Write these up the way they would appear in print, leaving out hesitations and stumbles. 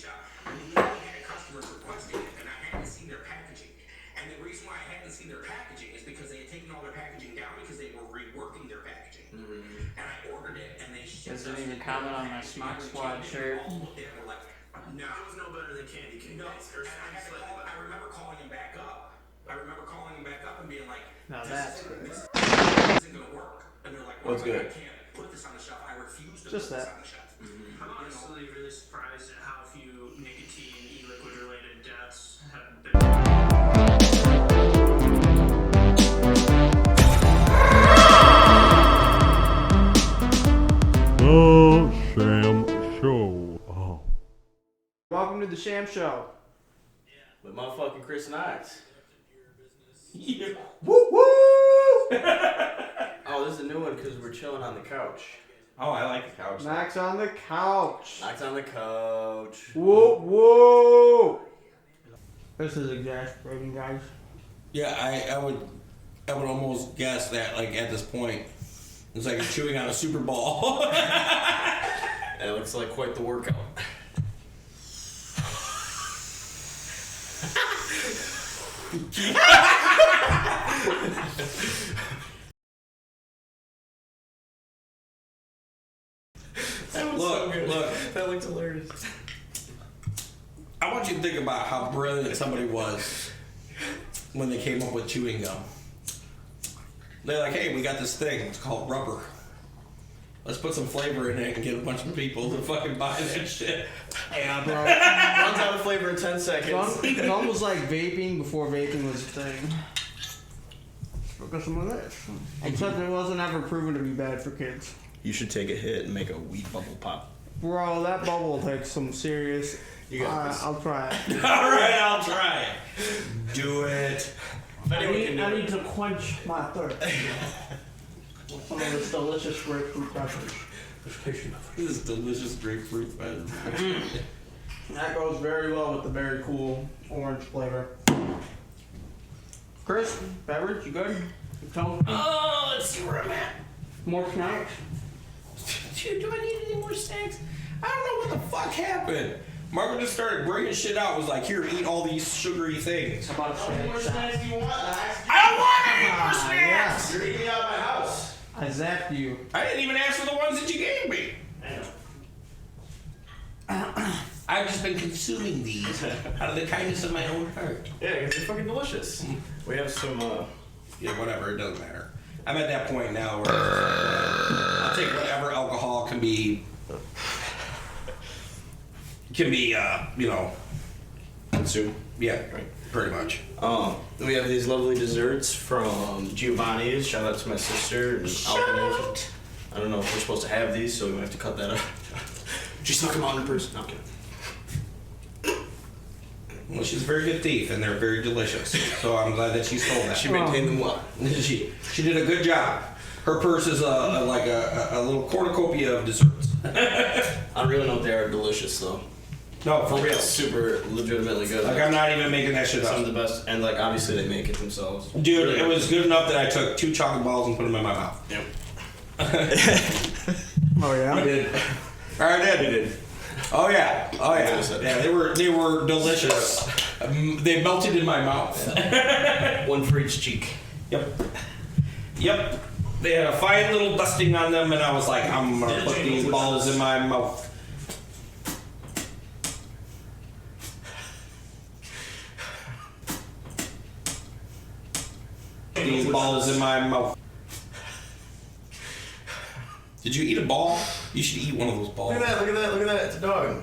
shop, and he only had customers requesting it, and I hadn't seen their packaging. And the reason why I hadn't seen their packaging is because they had taken all their packaging down because they were reworking their packaging. And I ordered it, and they shipped Doesn't even comment on my Smock Squad shirt. No, it was no better than candy cane. No, I remember calling him back up. And being like, now that's good. This isn't going to work. And they're like, what's good? I can't put this on the shelf. I refuse to Just put that. this on the shelf. I'm honestly really surprised at how few nicotine, e-liquid related deaths have been. The Sham Show. Oh. Welcome to the Sham Show. With motherfucking Chris Knox. Yeah. Woo woo! Oh, this is a new one because we're chilling on the couch. Oh, I like the couch. Max on the couch. Knox on the couch. Whoa, whoa! This is exasperating, guys. Yeah, I would almost guess that, like, at this point, it's like you're chewing on a Super Bowl. It looks like quite the workout. Look. That looks hilarious. I want you to think about how brilliant somebody was when they came up with chewing gum. They're like, hey, we got this thing. It's called rubber. Let's put some flavor in it and get a bunch of people to fucking buy that shit. Yeah, bro. Runs out of flavor in 10 seconds. It's almost like vaping before vaping was a thing. Look at some of this. Except it wasn't ever proven to be bad for kids. You should take a hit and make a weed bubble pop. Bro, that bubble will take some serious... You got this. I'll try it. Alright, I'll try it. Do it. I need to quench my thirst with some of this delicious grapefruit beverage. This is delicious grapefruit beverage. That goes very well with the very cool orange flavor. Chris, beverage, you good? You comfortable? Oh, let's see where I'm at. More snacks? Dude, do I need any more snacks? I don't know what the fuck happened. Margaret just started bringing shit out. Was like, here, eat all these sugary things. How about How many more snacks do you want, Max? I don't want any more snacks! You're eating out of my house. I zapped you. I didn't even ask for the ones that you gave me. I know. I've just been consuming these out of the kindness of my own heart. Yeah, because they're fucking delicious. We have some, Yeah, whatever, it doesn't matter. I'm at that point now where I'll take whatever alcohol can be, you know, consume. yeah, pretty much. We have these lovely desserts from Giovanni's. Shout out to my sister. And I don't know if we're supposed to have these, so we might have to cut that out. Just knock them out in person. No, I'm kidding. Well, she's a very good thief, and they're very delicious. So I'm glad that she stole that. She maintained them well. She did a good job. Her purse is like a little cornucopia of desserts. I don't really know if they are delicious, though. No, for real. It's super legitimately good. Like, I'm not even making that shit Some up. of the best, and like obviously they make it themselves. Dude, Really it was good enough that I took 2 chocolate balls and put them in my mouth. Yep. Oh, yeah? I did. I did. Oh yeah. Yeah, they were delicious. They melted in my mouth. One for each cheek. Yep. They had a fine little dusting on them, and I was like, I'm gonna put these balls in my mouth. These balls in my mouth. Did you eat a ball? You should eat one of those balls. Look at that. It's a dog.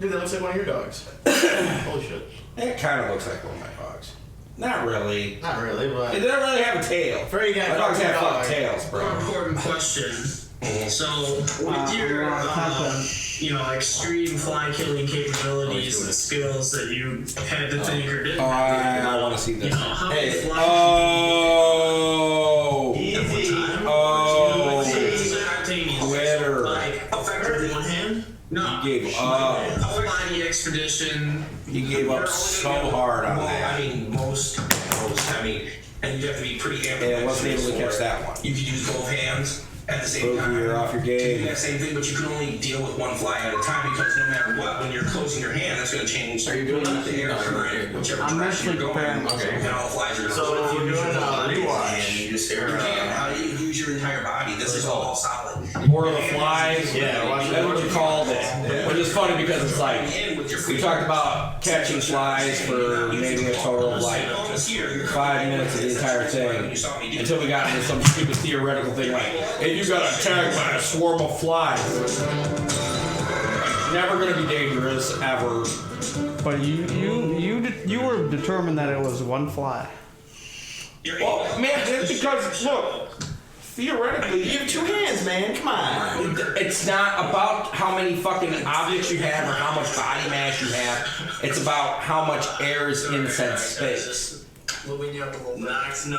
Dude, that looks like one of your dogs. Holy shit. It kind of looks like one of my dogs. Not really. Not really, but... It doesn't really have a tail. Very good. My dogs have fucking tails, More bro. important question. So, with your, extreme fly killing capabilities and skills that you had to think or didn't have, I want to see this. how many Hey. flies Easy. Quitter. Like, effectively one hand? No. You gave up. Whole body expedition. You gave up so hard on that. Most, and you have to be pretty And I wasn't able to catch that one. You could use both hands at the same time. You're off your To do game. that same thing, but you can only deal with one fly at a time because no no matter what, when you're closing your hand, that's going to change. Are you doing that? the air current, whichever I'm direction mentally you're going. preparing. And all the flies are So if you're doing a rewatch, you just you can use your entire body. This is all solid. Lord of the Flies. Yeah, That's what you called it. Which is funny because it's like we talked about catching flies for maybe a total of like 5 minutes of the entire thing until we got into some stupid theoretical thing like, if you got attacked by a swarm of flies, never gonna be dangerous ever. But you were determined that it was one fly. Well, man, it's because look, theoretically, you have 2 hands, man. Come on. it's not about how many fucking objects you have or how much body mass you have. It's about how much air is in said space. Moving you up a little bit. Knox, no.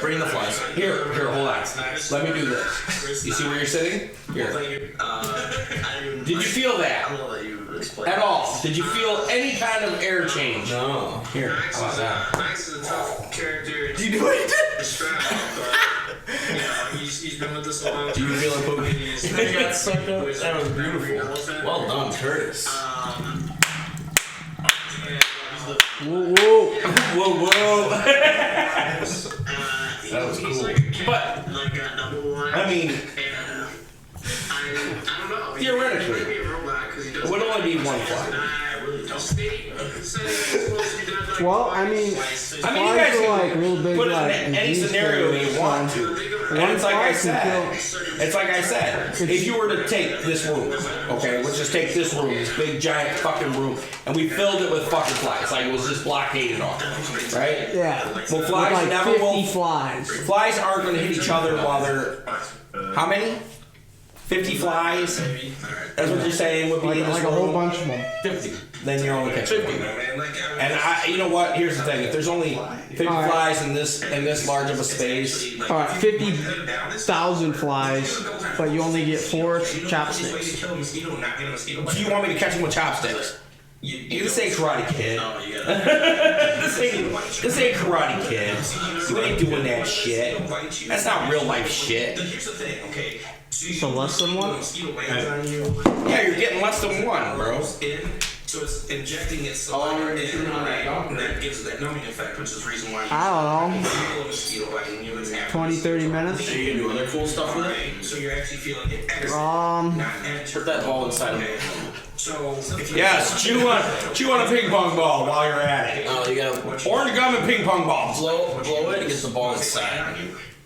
Bring the flies. Here, hold on. Let me do this. You see where you're sitting? Here. Did you feel that? I'm gonna let you explain. At all? Did you feel any kind of air change? No. Here, how about that? Knox is a tough character. Do you do what you did? He's been with us a long Do you feel it, Poopy? You got sucked up? That was beautiful. Well done, Curtis. Whoa, whoa. Whoa. That was cool. But, I mean, theoretically, it would only be one fly. Well, I mean, you flies guys are can like real big, put it like in any disease scenario carriers, you want so to. one And it's like I fly can said. It's like I said. If you were to take this room, okay, let's just take this room, this big giant fucking room, and we filled it with fucking flies, like it was just blockaded off, right? Yeah. Well, flies like never 50 will. flies. Flies aren't going to hit each other while they're. How many? 50 flies? That's what you're saying would be in this Like a whole room? bunch of them. 50. Then you're only catching 50. And you know what? Here's the thing. If there's only 50 Alright. flies in this large of a space, Alright, 50,000 flies, but you only get 4 chopsticks. do you want me to catch them with chopsticks? This ain't Karate Kid. this ain't Karate Kid. You ain't doing that shit. That's not real life shit. Here's the thing, okay? So less than one? Yeah, you're getting less than one, bro. So it's injecting its saliva in, and that gives it that numbing effect, which is the reason why you I don't know. feel a mosquito bite and you have 20, 30 minutes? You can do other cool stuff with it? So you're actually feeling it exit, Um, not enter. Put that ball inside of it. So if you Yes, chew on a ping pong ball while you're at it. Oh, you gotta Orange gum and ping pong balls. blow it and get the ball inside.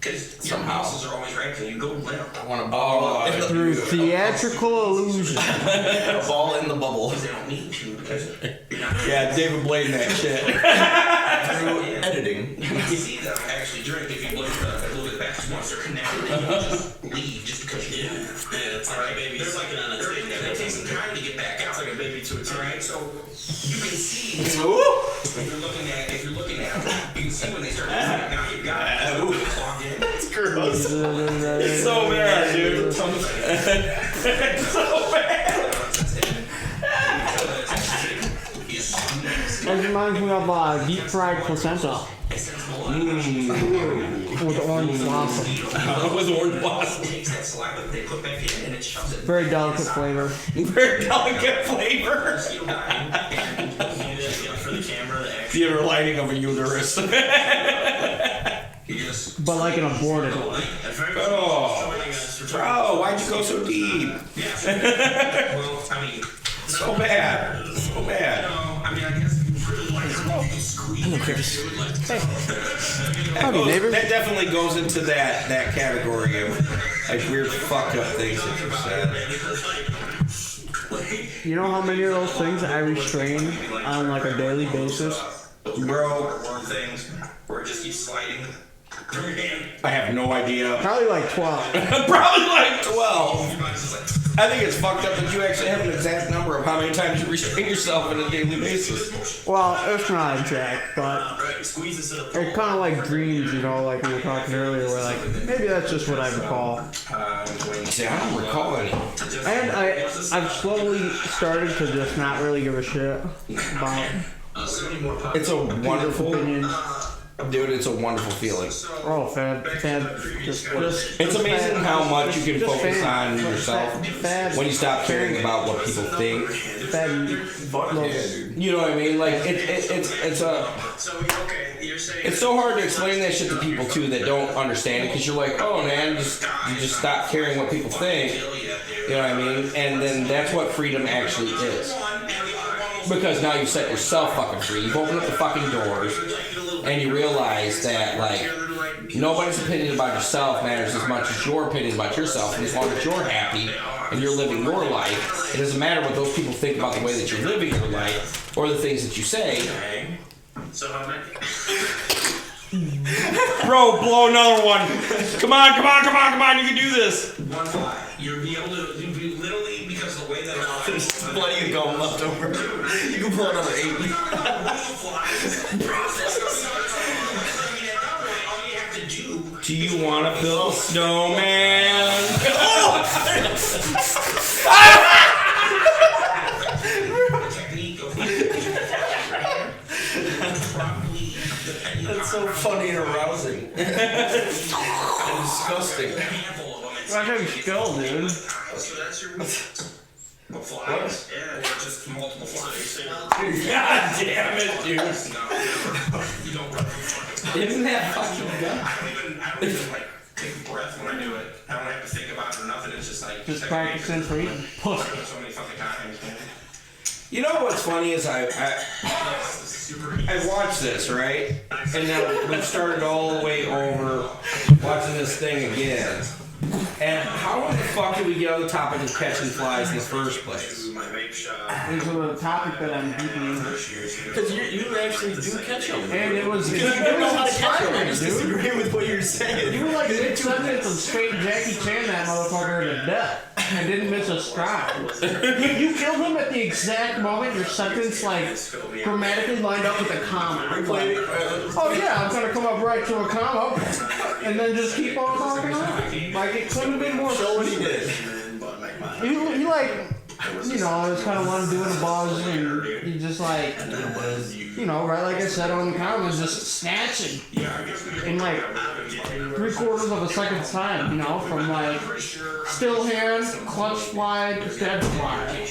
because your Somehow. muscles are always right, and you go limp. I want a ball. through theatrical illusion. A ball in the bubble. They don't need to because you're not. Yeah, David Blaine that shit. Through editing. You can see them actually drink if you look at a little bit back once they're connected. They don't just leave just because you do. Yeah, it's like a baby sucking on a stick. They take some time to get back out. It's like a baby to a All right, so you can see Ooh. if you're looking at them, you can see when they start doing it. Now you got it. Clogged in. It's gross. It's so bad, dude. It's so bad. That reminds me of deep fried placenta with orange blossom. With orange blossom. Takes that saliva that they put back in and it shoves it. Very delicate flavor. Very delicate flavor. Mosquito dying. for the camera. Theater lighting of a uterus. You just But like an aborted one. Oh, bro, why'd you go so deep? well, I mean, So bad. So bad. I mean, I guess if you really like to squeeze. Hello, Chris. Howdy, neighbor. That definitely goes into that category of like weird fucked up things that you said. You know how many of those things I restrain on like a daily basis? Bro, Worm things where it just keeps sliding from your hand. I have no idea. Probably like 12. Probably like 12. I think it's fucked up that you actually have an exact number of how many times you restrain yourself on a daily basis. Well, it's not exact, but it's kind of like dreams, you know, like we were talking earlier, where like maybe that's just what I recall. See, I don't recall any. And I've slowly started to just not really give a shit about It's a wonderful. opinions. Dude, it's a wonderful feeling. Oh, It's amazing how much you can focus on yourself when you stop caring about what people think. You know what I mean? Like it's so hard to explain that shit to people too that don't understand it because you're like, oh man, you just stop caring what people think. You know what I mean? And then that's what freedom actually is. Because now you set yourself fucking free. You've opened up the fucking doors, and you realize that like nobody's opinion about yourself matters as much as your opinion about yourself. And as long as you're happy and you're living your life, it doesn't matter what those people think about the way that you're living your life or the things that you say. So how many? Bro, blow another one. Come on. You can do this. One fly. You'll be able to you literally because of the way that There's plenty of gum left over. You can pull another 8. Do you want to build a snowman? That's so funny and arousing. And disgusting. That's a skill, dude. So that's your flies? Yeah, just multiple flies. God damn it, dude. No, you don't run fucking. Isn't that fucking good? I don't even like take a breath when I do it. I don't have to think about it or nothing. It's just like Just practicing for eating. so many fucking times, man. You know what's funny is I watched this, right? And now we've started all the way over watching this thing again. And how in the fuck did we get on the topic of catching flies in the first place? My vape shop. This is a topic that I'm deeply into. Because you actually do catch them. And it was You don't know how to catch them. I inspiring, just dude. disagree with what you're saying. You were like 6 minutes of straight Jackie Chan that motherfucker to death. And didn't miss a stride. You killed him at the exact moment your sentence like grammatically lined up with a comma. Like, oh yeah, I'm gonna come up right to a comma and then just keep on talking on. Like it couldn't have been more. Show what he did. He like, you know, it's kind of one doing a buzz and he just like, you know, right like I said on the comments, just snatching in like 3/4 of a second's time, you know, from like still hand, clutch fly, dead fly.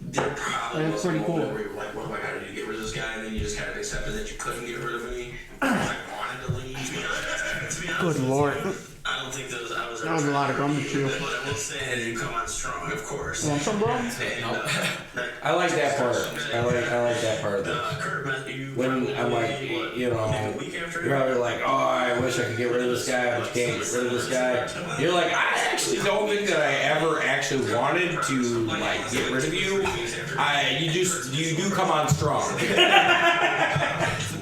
They're probably That's pretty cool. where you're like, what am I gonna do to get rid of this guy? And then you just kind of accepted that you couldn't get rid of me. I wanted to leave. To be honest, Good lord. I don't think those. I was. That was a lot of gum to chew. But I will say, you come on strong, of course. Want some, bro? I like that part. I like that part of this. When I'm like, you know, you're probably like, oh, I wish I could get rid of this guy, but you can't get rid of this guy. You're like, I actually don't think that I ever actually wanted to like get rid of you. You do come on strong.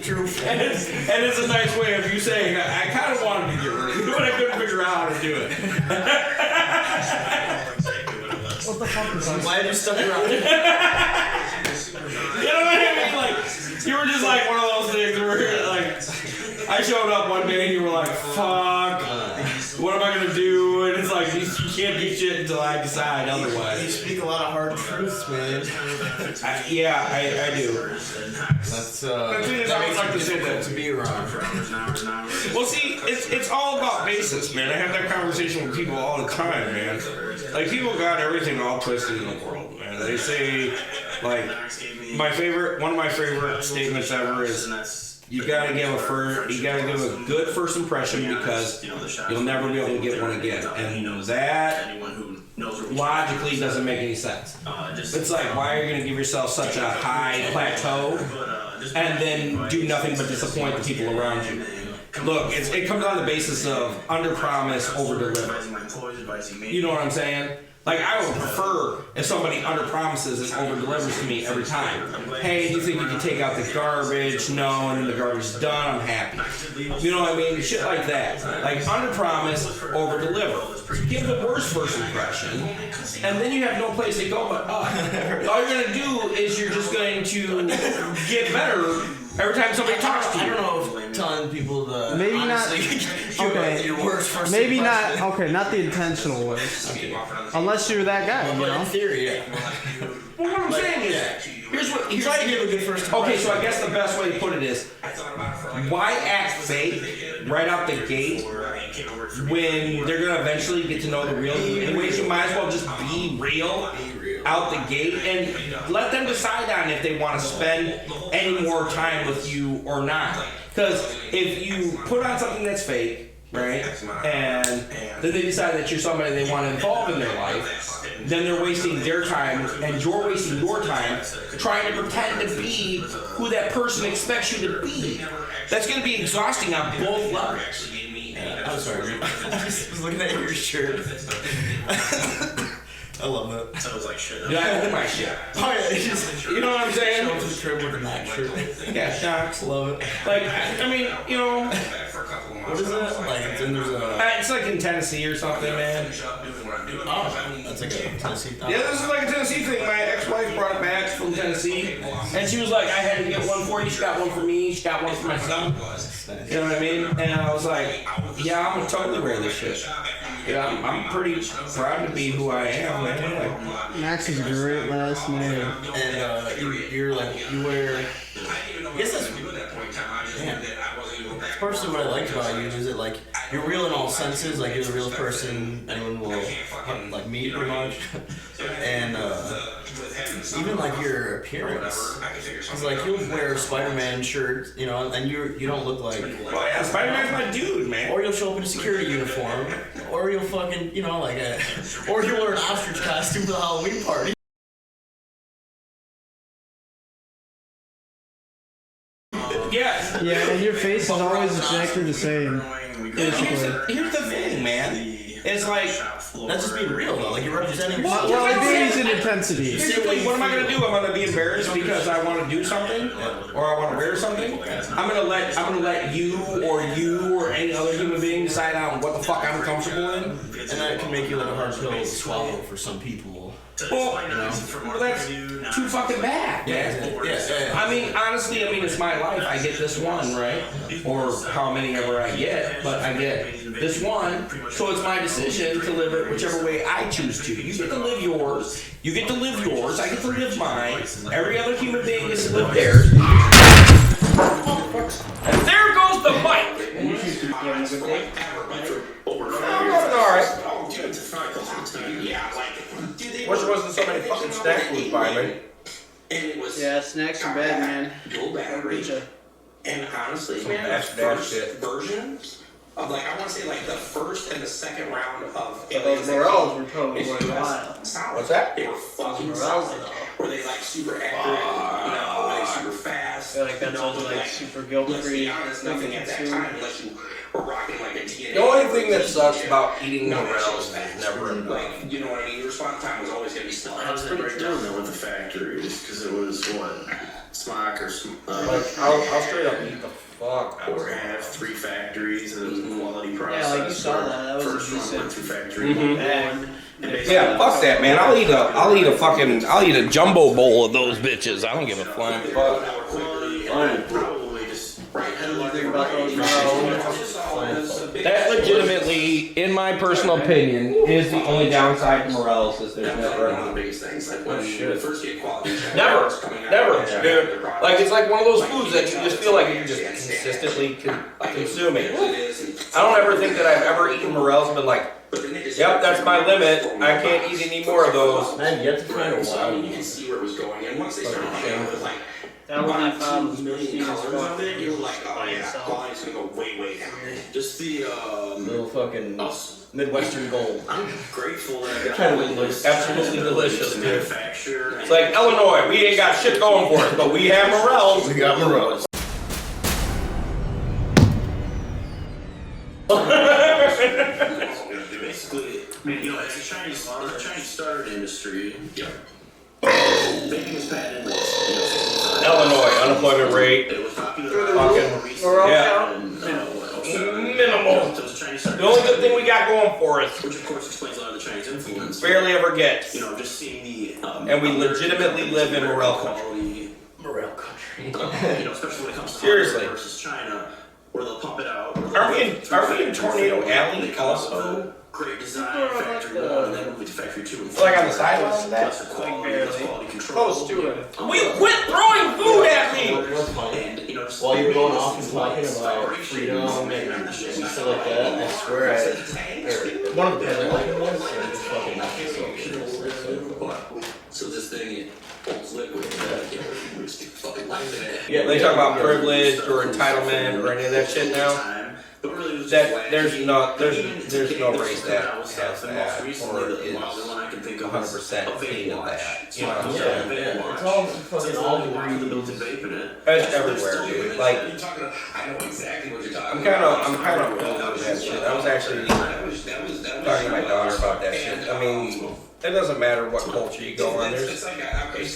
True. And it's a nice way of you saying, I kind of wanted to get rid of you, but I couldn't figure out how to do it. What the fuck is I'm that? glad you stuck around. You know what I mean? Like, you were just like one of those things where, like, I showed up one day and you were like, fuck, what am I gonna do? And it's like, you can't do shit until I decide You otherwise. speak a lot of hard truths, man. I do. That's The thing is, I would like to say that. to be around. Well, see, it's all about basis, man. I have that conversation with people all the time, man. Like, people got everything all twisted in the world, man. They say, like, one of my favorite statements ever is, you gotta give a good first impression because you'll never be able to get one again. And that logically doesn't make any sense. It's like, why are you gonna give yourself such a high plateau and then do nothing but disappoint the people around you? Look, it comes on the basis of under promise, over deliver. You know what I'm saying? Like, I would prefer if somebody under promises and over delivers to me every time. Hey, do you think you can take out the garbage? No, and then the garbage is done, I'm happy. You know what I mean? Shit like that. Like, under promise, over deliver. Give the worst first impression, and then you have no place to go but up. All you're gonna do is you're just going to get better every time somebody talks to you. I don't know if telling people the Maybe not. Okay. your worst first Maybe impression. not. Okay, not the intentional ways. Unless you're that guy, you But know. in theory, yeah. Well, what I'm saying is, here's what he's trying to give a good first. Okay, so I guess the best way to put it is, why act fake right out the gate when they're gonna eventually get to know the real you? Anyways, you might as well just be real out the gate and let them decide on if they want to spend any more time with you or not. Because if you put on something that's fake, right, and then they decide that you're somebody they want to involve in their life, then they're wasting their time and you're wasting your time trying to pretend to be who that person expects you to be. That's going to be exhausting on both levels. I'm sorry. I was looking at your shirt. I love that. Sounds like shit. Yeah, I own my shit. Oh yeah, You know what I'm saying? show up to the crib with a Mac shirt. Yeah, Knox. Love it. Like, I mean, you know, What is that? Like, there's a. it's like in Tennessee or something, man. Oh, that's like a Tennessee. Yeah, this is like a Tennessee thing. My ex-wife brought it back from Tennessee, and she was like, "I had to get one for you. She got one for me. She got one for my son." You know what I mean? And I was like, "Yeah, I'm gonna totally wear this shit. Yeah, I'm pretty proud to be who I am, man." Like, Max is a great last name. And you're like, you wear. I guess that's. Man. Personally, what I liked about you is that like you're real in all senses. Like you're the real person anyone will like meet pretty much, and even like your appearance. It's like you'll wear a Spider-Man shirt, you know, and you don't look like. well, yeah, Spider-Man's my dude, man. Or you'll show up in a security uniform, or you'll fucking, you know, like or you'll wear an ostrich costume to the Halloween party. Yeah. Yeah, and your face is always exactly the same. Here's the thing, man. It's like, That's just being real though. Like you're representing yourself. Well, it varies in intensity. here's the thing. What am I gonna do? I'm gonna be embarrassed because I want to do something, or I want to wear something. I'm gonna let you or any other human being decide on what the fuck I'm comfortable in. And that can make you like a hard pill to swallow for some people. Well, that's too fucking bad, man. Yeah. I mean, honestly, it's my life. I get this one, right? Or how many ever I get, but I get this one, so it's my decision to live it whichever way I choose to. You get to live yours. You get to live yours. I get to live mine. Every other human being gets to live theirs. And there goes the mic. Alright. Wish there wasn't so many fucking snack foods by me. Yeah, snacks are bad, man. Dual battery. And honestly, man, the Dash first shit. versions of like, I want to say like the first and the second round of Those morels were totally worth a while. What's that? They were fucking Morels, solid. Were they like super accurate? Were they super fast? I feel like that's also like super guilt-free. Let's be honest, nothing at that time unless you were rocking like a DNA. The only thing that sucks about eating morels is never enough. Like, you know what I mean? Your response time was always going to be slow. How did it break down though with the factories? Because it was what? Smock or Like, I'll straight up eat the fuck out or of have 3 factories and it was a quality process. Yeah, like you saw that. That was First a one decent- went through factory one. And basically Yeah, fuck that, man. I'll eat a jumbo bowl of those bitches. I don't give a flying fuck. probably just Think about those morels. That legitimately, in my personal opinion, is the only downside to morels is there's never One of the biggest things, like when you first get quality check Never, coming out, never, their dude. product, Like it's like one of those foods that you just feel like you can just consistently consume it. I don't ever think that I've ever eaten morels and been like, yep, that's my limit. I can't eat any more of those. Man, you have to find a So while. you can see where it was going, and once they started coming out with like That one I found was million pristine as colors fuck. of it, you're like, oh By yeah, itself. quality's gonna go way down. just the Little fucking Midwestern gold. I'm grateful that I got Trying to all look this absolutely time delicious, to dude. manufacture. It's like Illinois, we ain't got shit going for us, but we have morels. We got morels. Basically, you know, as a Chinese starter industry, baking was patented with, Illinois, unemployment rate, it was popular. fucking, yeah, minimal. So it was a Chinese starter. The only good thing we got going for us, Which of course explains a lot of the Chinese influence. barely ever get. You know, just seeing the And we legitimately live in morel country. quality, Morel country. you know, especially when it comes to Seriously. versus China, where they'll pump it out. Are we in Tornado Alley also? great design, factory 1, and then moving to factory 2 and 3. Like on the sidelines of that? Lesser quality, less quality control. Close to it. Will you quit throwing food at me? What's funny? And, you know, just While you were going off and slight talking about freedom and stuff like that, I swear one of the presidents was just fucking not So this thing holds liquid. Fucking life in it. Yeah, they talk about privilege or entitlement or any of that shit now. That there's no race that has that or is 100% clean of that. You know what I'm saying? It's all fucking all breeds. It's everywhere, dude. Like I know exactly what you're talking I'm kind of over that shit. I was actually talking to my daughter about that shit. I mean, it doesn't matter what culture you go on. There's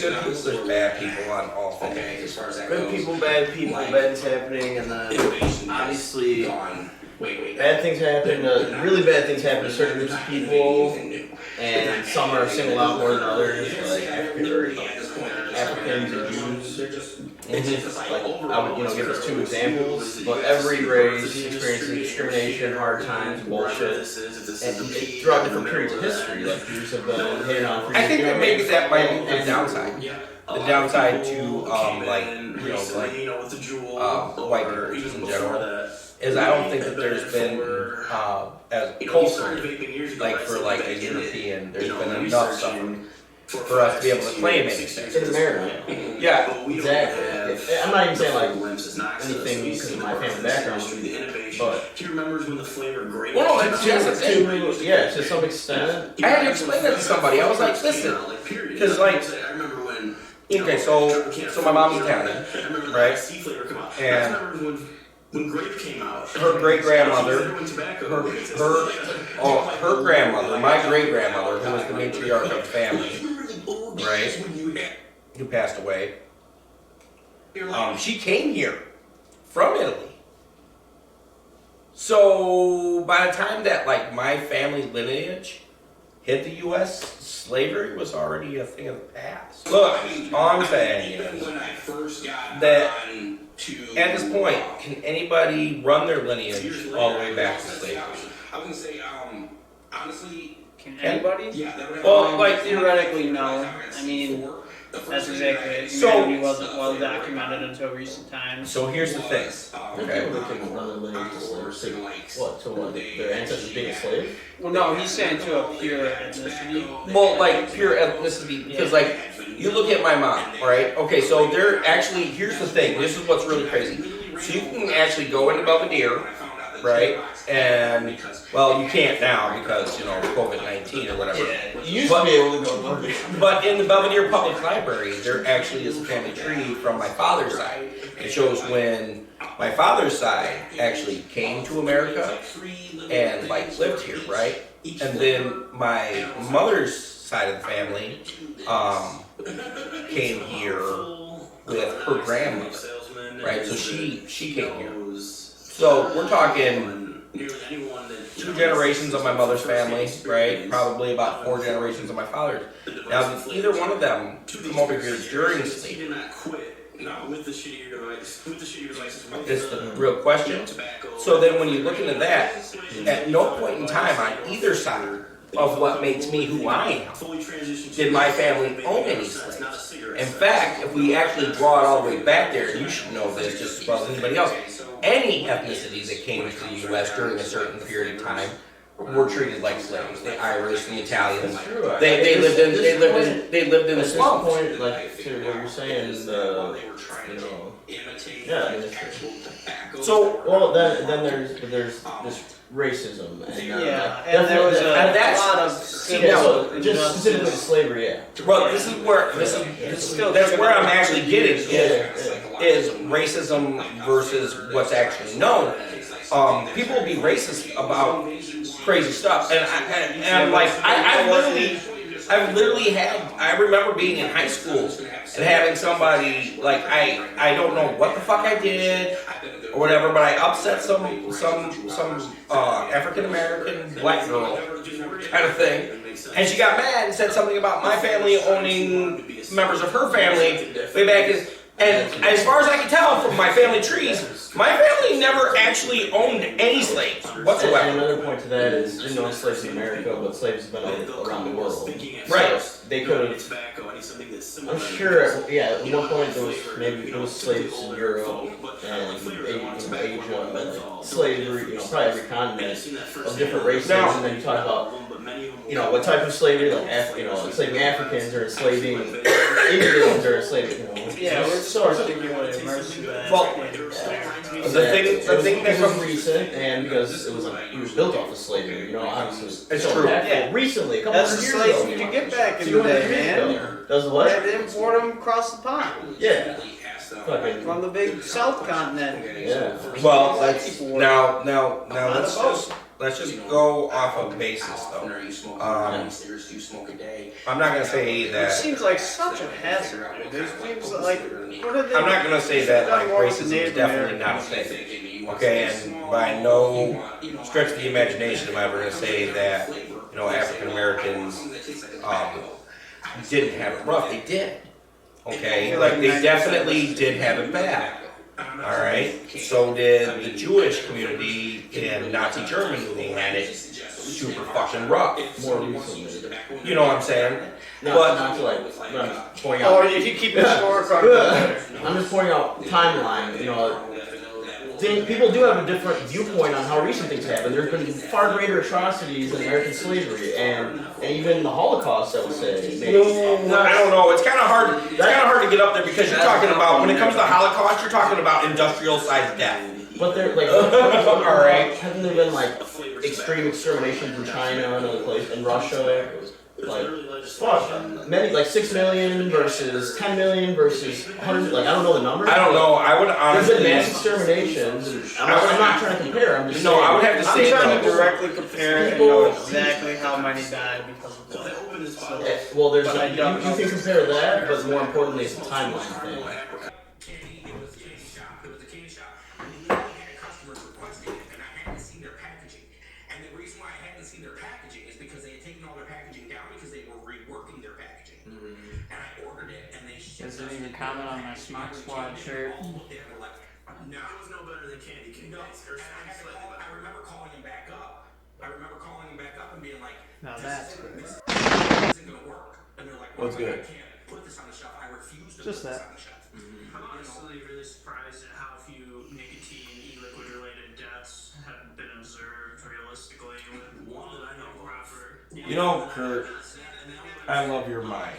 good people, there's bad people on all things. as far as that Good goes. people, bad things happening, and then obviously bad things happen. Really bad things happen to certain groups of people, and some are singled out more than others, like Africans or Jews. Like I would, give us 2 examples, but every race experiences discrimination, hard times, bullshit, and throughout different periods of history. Like Jews have been hated on for I think that maybe that might be the downside. The downside to white people just in general is I don't think that there's been as culturally for like a European there's been enough suffering for us to be able to claim anything. in America. Yeah, Exactly. I'm not even saying like anything because of my family background, but He remembers when the flavor grape. well, no, it's just a thing. to some extent. I had to explain that to somebody. I was like, listen, because like. I remember when. Okay, so my mom's Italian, right? And when grape came out, her great grandmother, her grandmother, my great grandmother, who was the matriarch of the family, right? Who passed away. She came here from Italy. So by the time that like my family lineage hit the U.S., slavery was already a thing of the past. Look, all I'm saying is that at this point, can anybody run their lineage all the way back to slavery? I was gonna say, honestly, Can anybody? Well, like theoretically, no. I mean, that's exactly it. So- Humanity wasn't well documented until recent times. So here's the thing. Okay. People that can run their lineage to slaves. What? To what? Their ancestors being a slave? Well, no, he's saying to a pure ethnicity. Well, like pure ethnicity, because like you look at my mom, right? Okay, so they're actually here's the thing. This is what's really crazy. So you can actually go into Belvedere, right? And well, you can't now because COVID-19 or whatever. You used to be able to go to Belvedere. But in the Belvedere Public Library, there actually is a family tree from my father's side. It shows when my father's side actually came to America and like lived here, right? And then my mother's side of the family came here with her grandmother, right? So she came here. So we're talking 2 generations of my mother's family, right? Probably about 4 generations of my father's. Now, did either one of them come over here during slavery? With the shittier devices. Is the real question. So then when you look into that, at no point in time on either side of what makes me who I am did my family own any slaves. In fact, if we actually draw it all the way back there, you should know this just as well as anybody else, any ethnicity that came to the U.S. during a certain period of time were treated like slaves. The Irish, the Italians, they lived in the slums. Point, like to what you're saying, So well, then there's this racism and And there was a that's- lot of so just specifically slavery, yeah. well, this is where that's where I'm actually getting is racism versus what's actually known. People will be racist about crazy stuff, and I'm like, I've literally had. I remember being in high school and having somebody like I don't know what the fuck I did or whatever, but I upset some African American black girl kind of thing, and she got mad and said something about my family owning members of her family way back. And as far as I can tell from my family trees, my family never actually owned any slaves whatsoever. And another point to that is, didn't own slaves in America, but slaves have been around the world. Right. So they could have. I'm sure. Yeah. At one point there was slaves in Europe and Asia, like slavery. Probably every continent of different races. Now, and then you talk about what type of slavery, like enslaving Africans or enslaving Indians or enslaving. Yeah, we're sort of immersed in that. Well, the thing that was recent, and because it was built off of slavery, obviously. It's true. Yeah. Recently, a couple That's of the years slaves ago. you could get back in the 200 day, years man. ago. Does They what? had to import them across the pond. Yeah. Fucking. From the big South continent. Yeah. Well, let's just go off of basis though. I'm not gonna say It that. seems like such a hazard. It seems like, what are they? I'm not gonna say that like Nothing wrong with racism is Native definitely not a thing. Okay, and by no stretch of the imagination am I ever gonna say that African Americans didn't have it rough. They did. Okay, like they definitely did have it bad. All right. So did the Jewish community in Nazi Germany. They had it super fucking rough. More recently. You know what I'm saying? Not to like. But I'm pointing Or out. if you keep a scorecard. I'm just pointing out timeline. People do have a different viewpoint on how recent things happen. There's been far greater atrocities than American slavery and even the Holocaust, I would say. No, I don't know. It's kind of hard. It's kind of hard to get up there because you're talking about when it comes to the Holocaust, you're talking about industrial-sized death. But they're like, all right. Haven't there been like extreme exterminations in China and other places, in Russia? Like, fuck, many, like 6 million versus 10 million versus 100. Like, I don't know the numbers. I don't know. I would honestly. There's been mass exterminations. I'm not trying to compare. I'm just No, saying. I would have to say. I'm trying to directly compare and know exactly how many died because of what. Well, there's you can compare that, but more importantly, it's a timeline thing. Doesn't even comment on my Smock Squad shirt. No, it was no better than candy cane. No, I remember calling him back up. And being like, Now that's good. This isn't gonna work. And they're like, What's good? I can't put this on the shelf. I refuse to Just put this that. on the shelf. I'm honestly really surprised at how few nicotine e-liquid related deaths have been observed realistically with one that I know proper. You know, Kurt, I love your mind.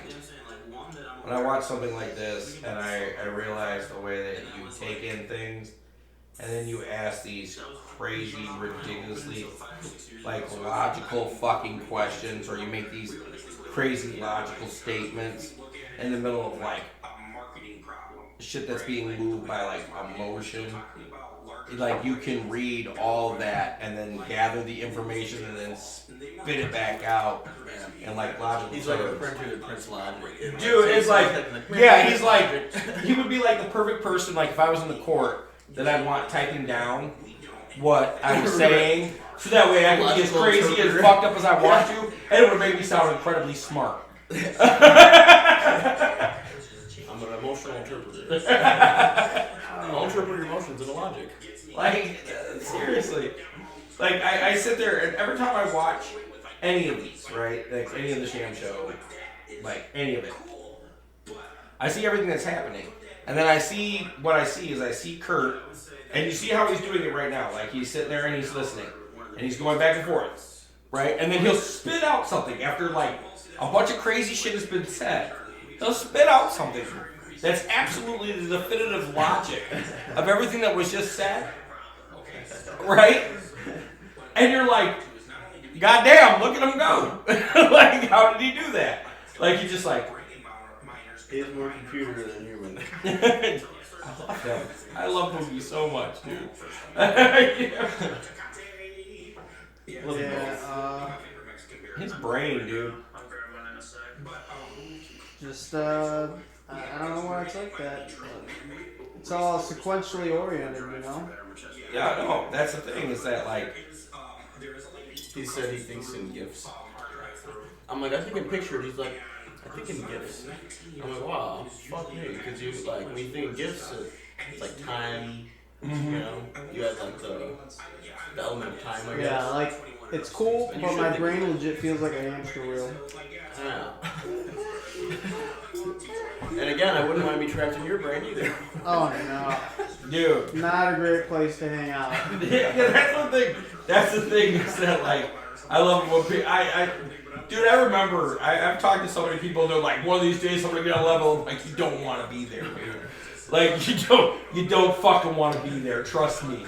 When I watch something like this and I realize the way that you take in things and then you ask these crazy, ridiculously, like, logical fucking questions, or you make these crazy logical statements in the middle of, like, shit that's being moved by, like, emotion. Like, you can read all that and then gather the information and then spit it back out and, like, logical. He's like a printer that prints logic. Dude, it's like, yeah, he's like, he would be like the perfect person, like, if I was in the court, that I'd want typing down what I was saying, so that way I could be as crazy, as fucked up as I want to, and it would make me sound incredibly smart. I'm an emotional interpreter. I'll interpret your emotions into logic. Like, seriously. Like, I sit there, and every time I watch any of these, right, like, any of the Sham show, like, any of it, I see everything that's happening. And then I see Kurt, and you see how he's doing it right now. Like, he's sitting there and he's listening, and he's going back and forth, right? And then he'll spit out something after, like, a bunch of crazy shit has been said. He'll spit out something that's absolutely the definitive logic of everything that was just said, right? And you're like, goddamn, look at him go. Like, how did he do that? Like, you just like... He's more computer than human. I love him. I love Boogie so much, dude. Yeah. His brain, dude. I'll grab one in a sec. Just, I don't know why it's like that. It's all sequentially oriented, you know? Yeah, no, that's the thing, is that, like... He said he thinks in gifts. I'm like, I think in pictures, he's like, I think in gifts. I'm like, wow, fuck me, because you like when you think of gifts, it's like time. You know, you had like the element of time. I guess. Yeah, like it's cool, but my brain legit feels like a hamster wheel. Yeah. And again, I wouldn't want to be trapped in your brain either. Oh no, Dude. not a great place to hang out. Yeah, that's the thing. That's the thing is that like I love what people. Dude, I remember I've talked to so many people. They're like, one of these days I'm gonna get a level. Like you don't want to be there, dude. Like you don't fucking want to be there. Trust me.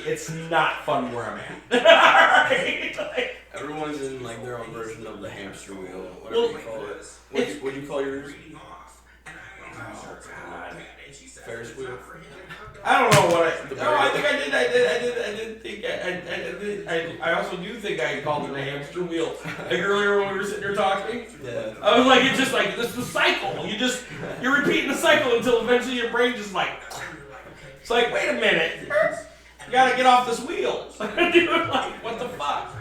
It's not fun where I'm at. Alright? Like, Everyone's in like their own version of the hamster wheel, whatever you call it. What do you call yours? oh God. Ferris wheel. I don't know what I. No, I think I did. I also do think I called it a hamster wheel. Like earlier when we were sitting there talking. Yeah. I was like, it's just like this is the cycle. You're repeating the cycle until eventually your brain just like. It's like, wait a minute. You gotta get off this wheel. Dude, like, what the fuck?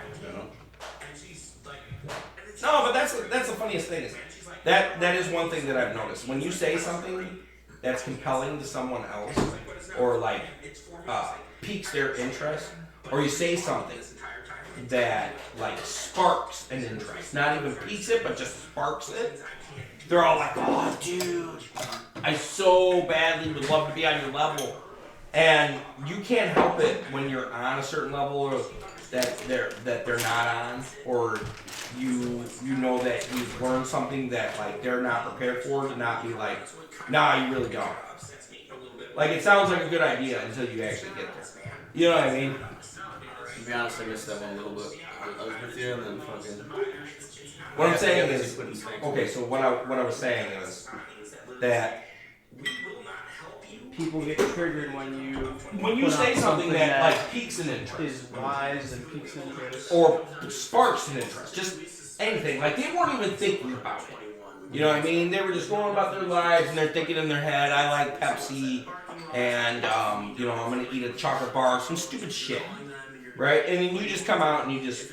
No, but that's the funniest thing is that is one thing that I've noticed. When you say something that's compelling to someone else, or like piques their interest, or you say something that like sparks an interest, not even piques it, but just sparks it, they're all like, "Oh, dude, I so badly would love to be on your level." And you can't help it when you're on a certain level or that they're not on, or you know that you've learned something that like they're not prepared for, to not be like, nah, you really don't. Like it sounds like a good idea until you actually get there. You know what I mean? To be honest, I missed that one a little bit. I was with you and then fucking. What I'm saying is, okay, so what I was saying is that People get triggered when you say something that like piques an interest, is wise and piques interest, or sparks an interest, just anything. Like they weren't even thinking about it. You know what I mean? They were just going about their lives and they're thinking in their head, I like Pepsi, and you know, I'm gonna eat a chocolate bar, some stupid shit, right? And then you just come out and you just,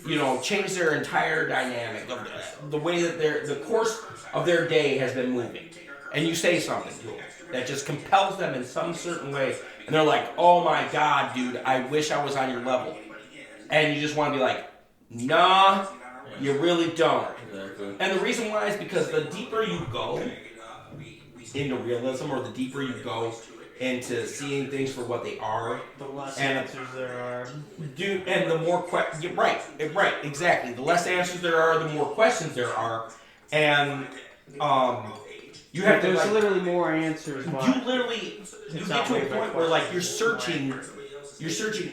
you know, change their entire dynamic of the way that the course of their day has been moving, and you say something to them that just compels them in some certain way, and they're like, oh my God, dude, I wish I was on your level. And you just want to be like, nah, you really don't. Exactly. And the reason why is because the deeper you go into realism, or the deeper you go into seeing things for what they are, the less and answers there are. dude, and the more right, exactly. The less answers there are, the more questions there are, and you have to. There's like, literally more answers. But you get to a point where like you're searching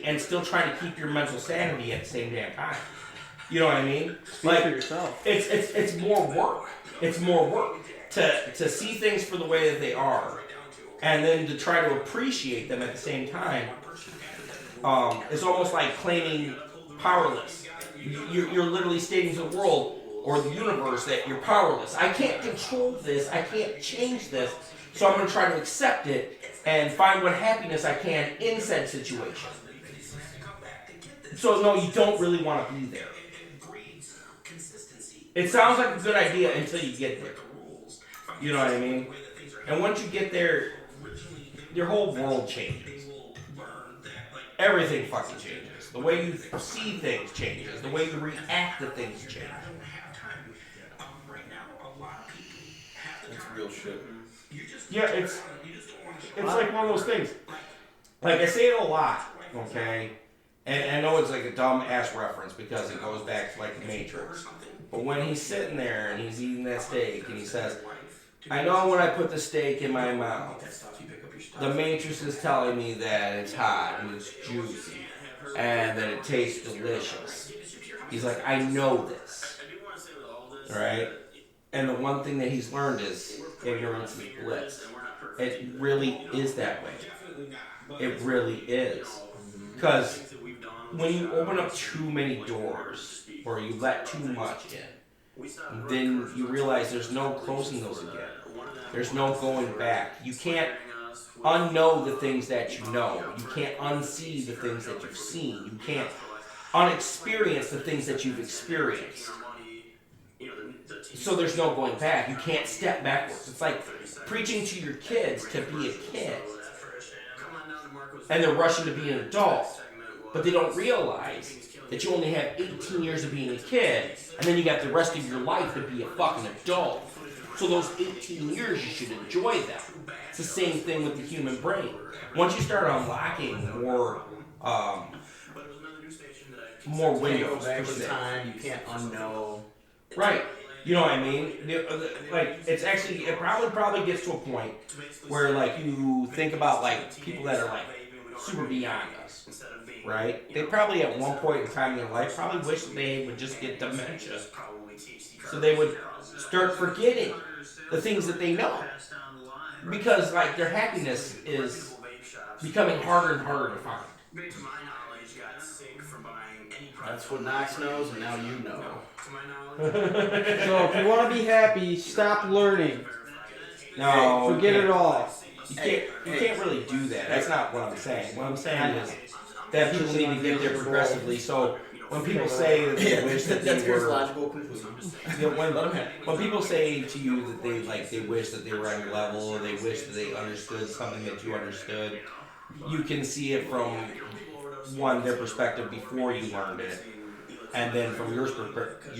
and still trying to keep your mental sanity at the same damn time. You know what I mean? Speak like for yourself. It's more work. It's more work to see things for the way that they are, and then to try to appreciate them at the same time. It's almost like claiming powerless. You're literally stating to the world or the universe that you're powerless. I can't control this. I can't change this. So I'm going to try to accept it and find what happiness I can in said situation. So no, you don't really want to be there. It sounds like a good idea until you get there. You know what I mean? And once you get there, your whole world changes. Everything fucking changes. The way you see things changes. The way you react to things changes. That's real shit. Yeah, it's like one of those things. Like I say it a lot, okay? And I know it's like a dumb ass reference because it goes back to like the Matrix. But when he's sitting there and he's eating that steak and he says, I know when I put the steak in my mouth, the Matrix is telling me that it's hot and it's juicy and that it tastes delicious. He's like, I know this. Right? And the one thing that he's learned is ignorance is bliss. It really is that way. It really is. Because when you open up too many doors, or you let too much in, then you realize there's no closing those again. There's no going back. You can't unknow the things that you know. You can't unsee the things that you've seen. You can't unexperience the things that you've experienced. So there's no going back. You can't step backwards. It's like preaching to your kids to be a kid. And they're rushing to be an adult. But they don't realize that you only have 18 years of being a kid, and then you got the rest of your life to be a fucking adult. So those 18 years, you should enjoy them. It's the same thing with the human brain. Once you start unlocking more windows, back in time, you can't unknow. Right. You know what I mean? Like, it probably gets to a point where, like, you think about, like, people that are, like, super beyond us, right? They probably at one point in time in their life probably wish they would just get dementia. So they would start forgetting the things that they know. Because, like, their happiness is becoming harder and harder to find. That's what Knox knows, and now you know. So if you want to be happy, stop learning. No, Forget it all. You can't really do that. That's not what I'm saying. What I'm saying is that people need to get there progressively. So when people say that they wish that they were, logical conclusion. when people say to you that they wish that they were on your level, or they wish that they understood something that you understood, you can see it from their perspective before you learned it, and then from your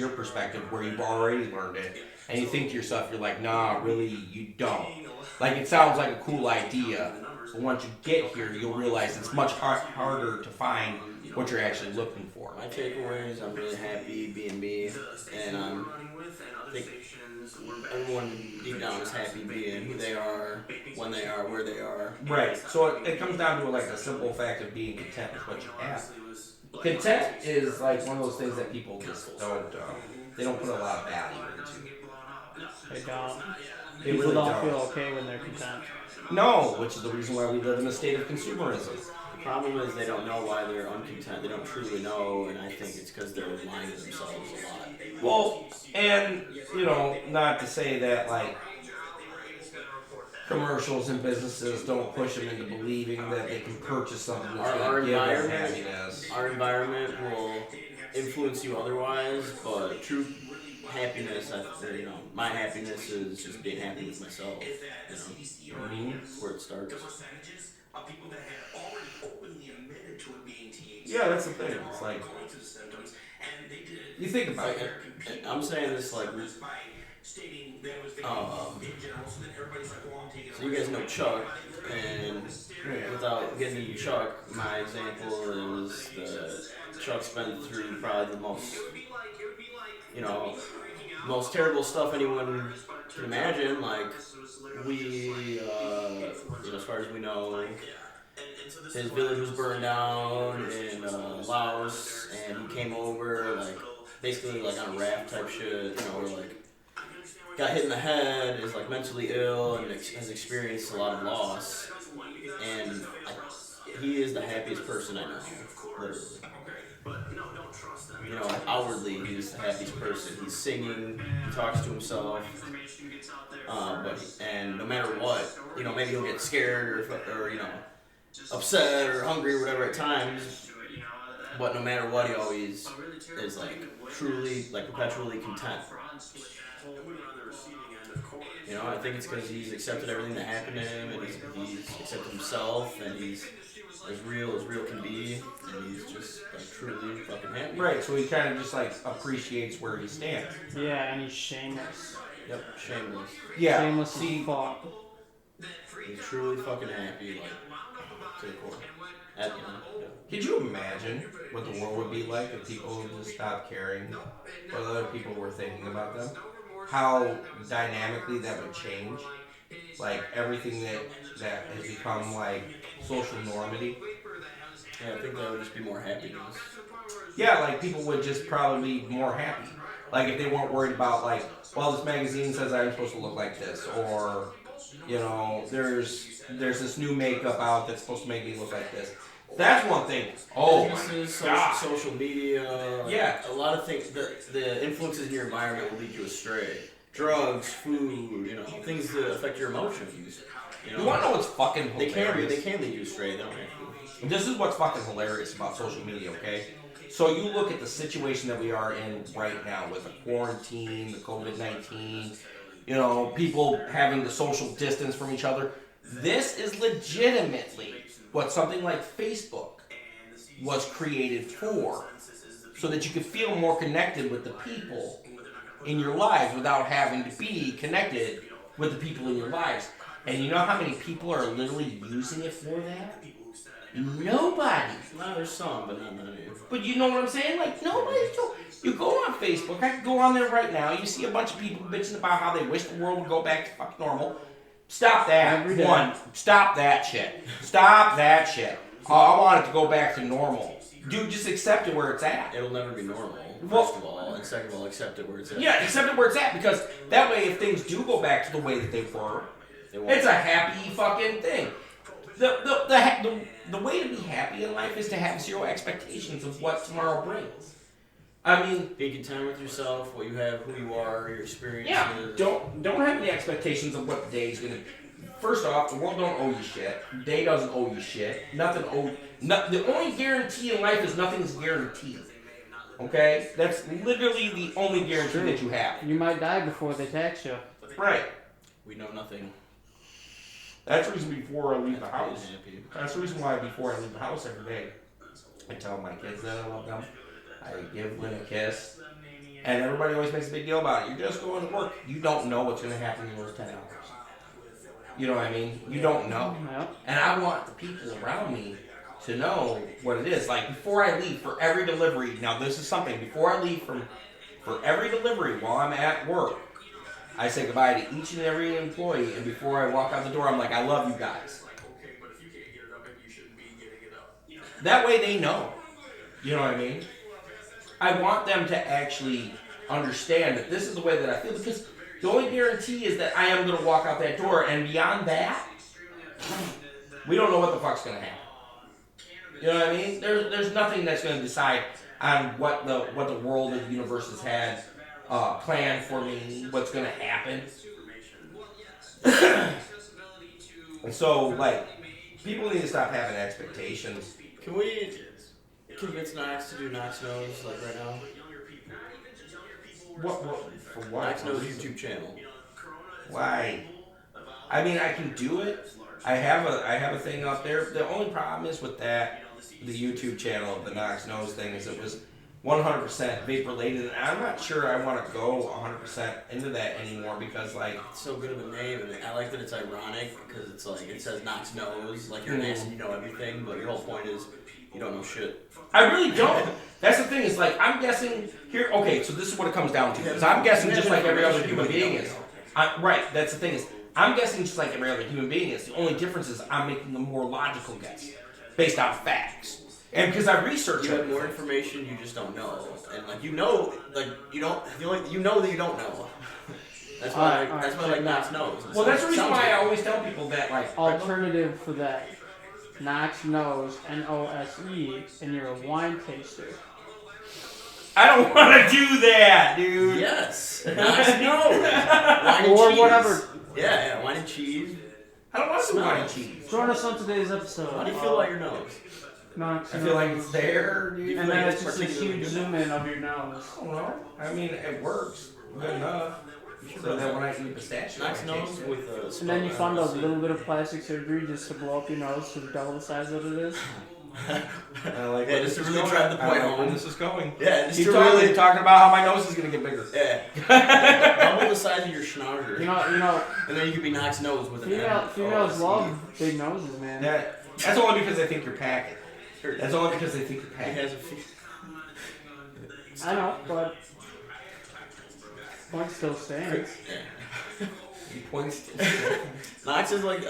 perspective where you've already learned it, and you think to yourself, you're like, nah, really, you don't. Like, it sounds like a cool idea, but once you get here, you'll realize it's much harder to find what you're actually looking for. My takeaway is I'm really happy being me, and I think everyone deep down is happy being who they are, when they are, where they are. Right. So it comes down to, like, the simple fact of being content with what you have. Content is, like, one of those things that people just don't, they don't put a lot of value into. They don't. They People really don't feel okay when they're content. No, which is the reason why we live in a state of consumerism. The problem is they don't know why they're uncontent. They don't truly know, and I think it's because they're lying to themselves a lot. Well, and, you know, not to say that, like, commercials and businesses don't push them into believing that they can purchase something that's going to give them happiness. Our environment will influence you otherwise, but true happiness, my happiness is just being happy with myself. You know, that's where it starts. Yeah, that's the thing. It's like, you think about it. I'm saying this like, so you guys know Chuck, and without getting into Chuck, my example is that Chuck's been through probably the most, most terrible stuff anyone can imagine. Like, we, as far as we know, his village was burned down in Laos, and he came over, like, basically, like, on a raft type shit, where, like, got hit in the head, is, like, mentally ill, and has experienced a lot of loss, and he is the happiest person I know, literally. Outwardly, he's the happiest person. He's singing, he talks to himself, and no matter what, maybe he'll get scared, or upset, or hungry, or whatever at times, but no matter what, he always is, like, truly, like, perpetually content. I think it's because he's accepted everything that happened to him, and he's accepted himself, and he's as real can be, and he's just, like, truly fucking happy. Right, so he kind of just, like, appreciates where he stands. Yeah, and he's shameless. Yep, shameless. Yeah. Shameless as fuck. He's truly fucking happy, like, to the core. At the end. Yeah. Could you imagine what the world would be like if people just stopped caring what other people were thinking about them? How dynamically that would change? Like, everything that has become, like, social normity. Yeah, I think that would just be more happiness. Yeah, like, people would just probably be more happy. Like, if they weren't worried about, like, well, this magazine says I'm supposed to look like this, or, there's this new makeup out that's supposed to make me look like this. That's one thing. Oh my God. Social media. Yeah. A lot of things. The influences in your environment will lead you astray. Drugs, food, things that affect your emotions. You want to know what's fucking hilarious? They can lead you astray. They don't have to. This is what's fucking hilarious about social media, okay? So you look at the situation that we are in right now with the quarantine, the COVID-19, you know, people having the social distance from each other. This is legitimately what something like Facebook was created for, so that you could feel more connected with the people in your lives without having to be connected with the people in your lives. And you know how many people are literally using it for that? Nobody. No, there's some, but not many. But you know what I'm saying? Like, nobody. You go on Facebook. I can go on there right now. You see a bunch of people bitching about how they wish the world would go back to fucking normal. Stop that. Every day. One. Stop that shit. Stop that shit. I want it to go back to normal. Dude, just accept it where it's at. It'll never be normal, Well- first of all. And second of all, accept it where it's at. Yeah, accept it where it's at, because that way if things do go back to the way that they were, it's a happy fucking thing. The way to be happy in life is to have zero expectations of what tomorrow brings. I mean, be content with yourself, what you have, who you are, your experiences. yeah, don't have any expectations of what the day's gonna. First off, the world don't owe you shit. The day doesn't owe you shit. The only guarantee in life is nothing's guaranteed. Okay, that's literally the only guarantee that you have. You might die before they tax you. Right. We know nothing. That's the reason before I leave the house. That's the reason why before I leave the house every day, I tell my kids that I love them. I give them a kiss. And everybody always makes a big deal about it. You're just going to work. You don't know what's going to happen in those 10 hours. You know what I mean? You don't know. Yep. And I want the people around me to know what it is. Like, before I leave for every delivery, now this is something, before I leave for every delivery while I'm at work, I say goodbye to each and every employee, and before I walk out the door, I'm like, I love you guys. That way they know. You know what I mean? I want them to actually understand that this is the way that I feel, because the only guarantee is that I am going to walk out that door, and beyond that, we don't know what the fuck's going to happen. You know what I mean? There's nothing that's going to decide on what the world or the universe has had planned for me, what's going to happen. And so, like, people need to stop having expectations. Can we convince Knox to do Knox Knows, like, right now? What for what? Knox Knows YouTube channel. Why? I mean, I can do it. I have a thing up there. The only problem is with that, the YouTube channel, the Knox Knows thing, is it was 100% vape related, and I'm not sure I want to go 100% into that anymore, because, like, it's so good of a name, and I like that it's ironic, because it's like, it says Knox Knows, like, you're nice and you know everything, but your whole point is you don't know shit. I really don't. That's the thing, is, like, I'm guessing here. Okay, so this is what it comes down to, because I'm guessing just like every other human being is. Right, that's the thing, is I'm guessing just like every other human being is. The only difference is I'm making a more logical guess based on facts. And because I research you have more information, you just don't know, and like you know that you don't know. That's why like Knox Knows. Well, that's the reason why I always tell people that, like, alternative for that. Knox Knows, N-O-S-E, and you're a wine taster. I don't want to do that, dude. Yes, Knox Knows. Wine and or cheese. whatever. Yeah, wine and cheese. I don't want to do wine and cheese. Join us on today's episode. How do you feel about your nose? Knox I feel like it's there, dude. And then it's just a huge zoom in of your nose. I don't know. I mean, it works good enough. So that when I eat pistachio, Knox Knows with and then you fund a little bit of plastic surgery just to blow up your nose to double the size that it is. I like just to really drive the point home. Where this is going. Yeah, just keep to really talking about how my nose is gonna get bigger. Yeah. Double the size of your schnauzer. You know. And then you could be Knox Knows with an M. Females love big noses, man. That's only because they think you're packing. That's only because they think you're packing. He has a I know, but point still stands. Yeah. He points. Knox is like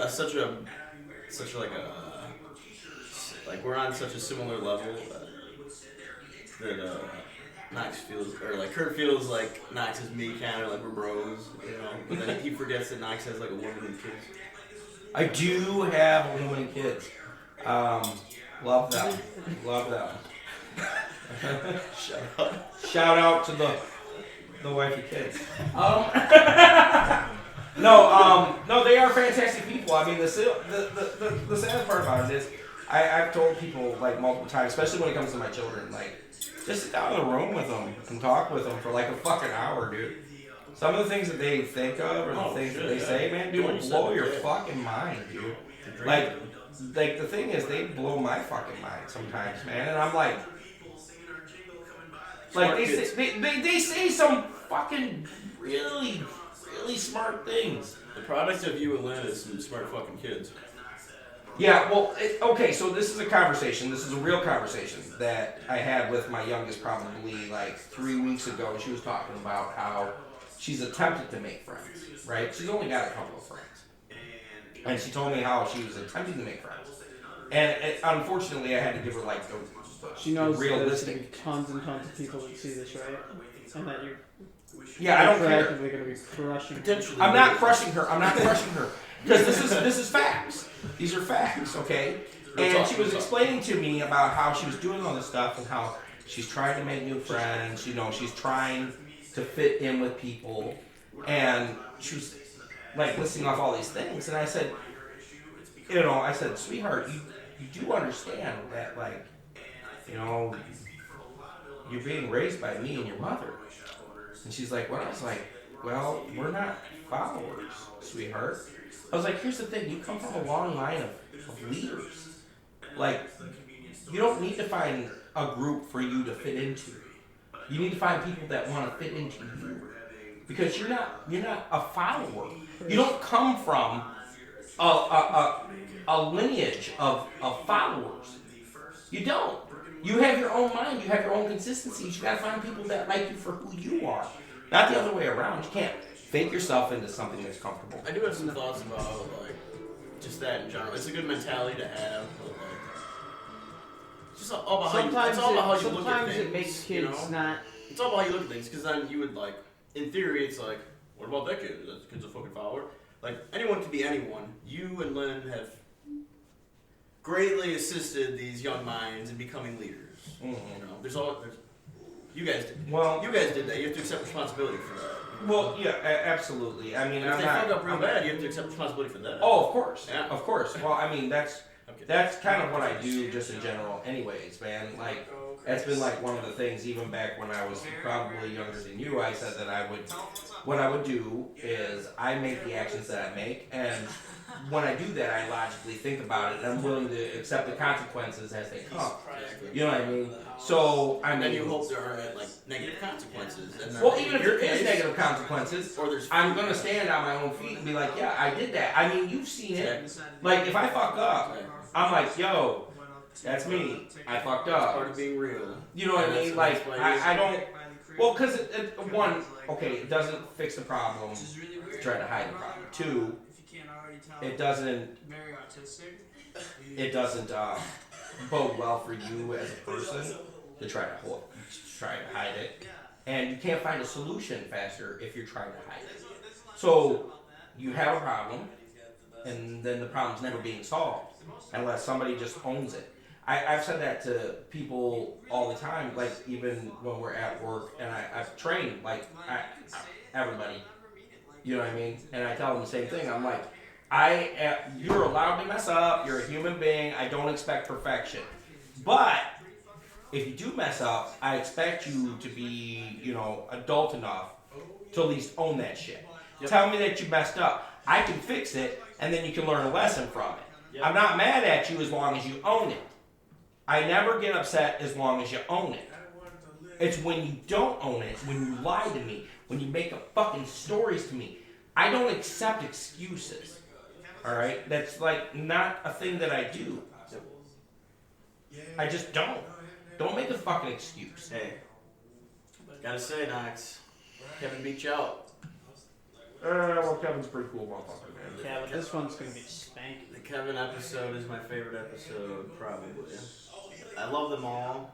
like we're on such a similar level that Knox feels, or like Kurt feels like Knox is me, kind of like we're bros, you know. But then he forgets that Knox has like a woman and kids. I do have a woman and kids. Love them. Love them. Shout out to the wife and kids. No, they are fantastic people. I mean, the sad part about it is, I've told people, like, multiple times, especially when it comes to my children, like, Just sit down in the room with them and talk with them for like a fucking hour, dude. Some of the things that they think of or the things that they say, man, dude, will blow your fucking mind, dude. Like the thing is, they blow my fucking mind sometimes, man. And I'm like they say some fucking really, really smart things. The product of you and Lynn is some smart fucking kids. Yeah, well, okay, so this is a conversation. This is a real conversation that I had with my youngest probably like 3 weeks ago. And she was talking about how she's attempted to make friends, right? She's only got a couple of friends. And she told me how she was attempting to make friends. And unfortunately, I had to give her like the she knows realistic. There's tons and tons of people that see this, right? And that you're I don't care. actively going to be crushing. I'm not crushing her. I'm not crushing her. Because this is facts. These are facts, okay? And she was explaining to me about how she was doing all this stuff and how she's trying to make new friends. You know, she's trying to fit in with people. And she was like listing off all these things. And I said, sweetheart, you do understand that, like, you know, you're being raised by me and your mother. And she's like, what? I was like, well, we're not followers, sweetheart. I was like, here's the thing, you come from a long line of leaders. Like, you don't need to find a group for you to fit into. You need to find people that want to fit into you. Because you're not a follower. You don't come from a lineage of followers. You don't. You have your own mind. You have your own consistencies. You gotta find people that like you for who you are, not the other way around. You can't fake yourself into something that's comfortable. I do have some thoughts about like just that in general. It's a good mentality to have. But, like, it's just all about how you look at things. Sometimes it makes kids, you know? not. It's all about how you look at things, because then you would like, in theory, it's like, what about that kid? That kid's a fucking follower. Like anyone can be anyone. You and Lynn have greatly assisted these young minds in becoming leaders. Mm-hmm. You know, you guys did. Well, you guys did that. You have to accept responsibility for that. Well, yeah, absolutely. I mean, if they fuck up real bad, you have to accept responsibility for that. Oh, of course. Yeah. Of course. Well, I mean, that's kind of what I do just in general anyways, man. Like, that's been like one of the things, even back when I was probably younger than you, I said that what I would do is I make the actions that I make, and when I do that, I logically think about it, and I'm willing to accept the consequences as they come. You know what I mean? So, I mean... And then you hope there aren't, like, negative consequences. And well, even if there is negative consequences, I'm going to stand on my own feet and be like, yeah, I did that. I mean, you've seen it. Like, if I fuck up, I'm like, yo, that's me. I fucked up. It's part of being real. You know what I mean? Like, I don't... Well, because, it doesn't fix the problem, try to hide the problem. Two, it doesn't bode well for you as a person to try to hide it. And you can't find a solution faster if you're trying to hide it. So, you have a problem, and then the problem's never being solved unless somebody just owns it. I've said that to people all the time, like even when we're at work, and I've trained everybody, you know what I mean? And I tell them the same thing. I'm like, you're allowed to mess up, you're a human being, I don't expect perfection. But if you do mess up, I expect you to be, adult enough to at least own that shit. Yep. Tell me that you messed up. I can fix it, and then you can learn a lesson from it. Yep. I'm not mad at you as long as you own it. I never get upset as long as you own it. It's when you don't own it, when you lie to me, when you make up fucking stories to me. I don't accept excuses. Alright? That's like not a thing that I do. I just don't. Don't make a fucking excuse. Hey. Gotta say, Knox, Kevin beat you out. Well, Kevin's pretty cool motherfucker, man. Kevin, this one's gonna be spanky. The Kevin episode is my favorite episode, probably. I love them all.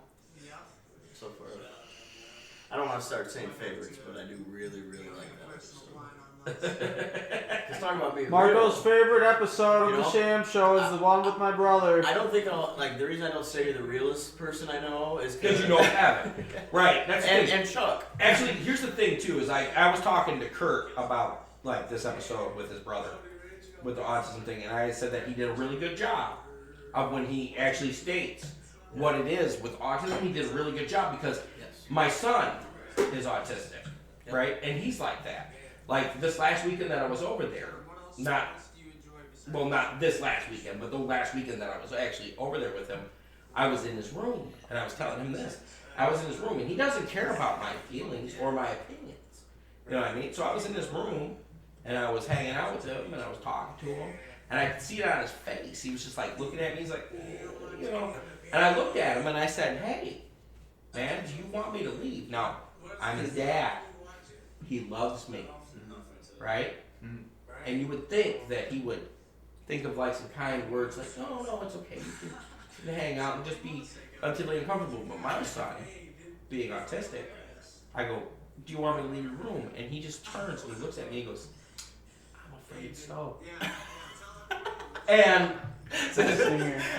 So far. I don't want to start saying favorites, but I do really, really like that episode. Just talking about being Marco's real. favorite episode of the Sham Show is the one with my brother. I don't think the reason I don't say you're the realest person I know is because you don't have it. Right. That's and Chuck. Actually, here's the thing too, is I was talking to Kurt about like this episode with his brother, with the autism thing, and I said that he did a really good job of when he actually states what it is with autism. He did a really good job because my son is autistic, right? And he's like that. Like this last weekend that I was over there, not this last weekend, but the last weekend that I was actually over there with him, I was in his room and I was telling him this. I was in his room and he doesn't care about my feelings or my opinions. You know what I mean? So I was in his room and I was hanging out with him and I was talking to him and I could see it on his face. He was just like looking at me. He's like, you know. And I looked at him and I said, hey, man, do you want me to leave? Now, I'm his dad. He loves me, right? And you would think that he would think of like some kind words like, no, it's okay. You can hang out and just be until uncomfortable. But my son, being autistic, I go, do you want me to leave your room? And he just turns and he looks at me and he goes, I'm afraid so. And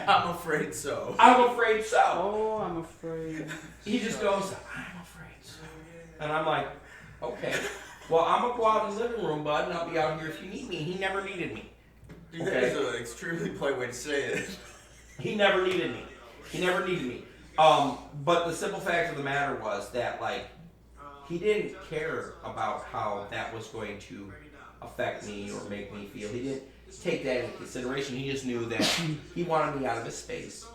I'm afraid so. I'm afraid so. Oh, I'm afraid. He just goes, I'm afraid so. And I'm like, okay. Well, I'm going to go out in the living room, bud, and I'll be out here if you need me. He never needed me. Dude, that is an extremely polite way to say it. He never needed me. He never needed me. But the simple fact of the matter was that, like, he didn't care about how that was going to affect me or make me feel. He didn't take that into consideration. He just knew that he wanted me out of his space.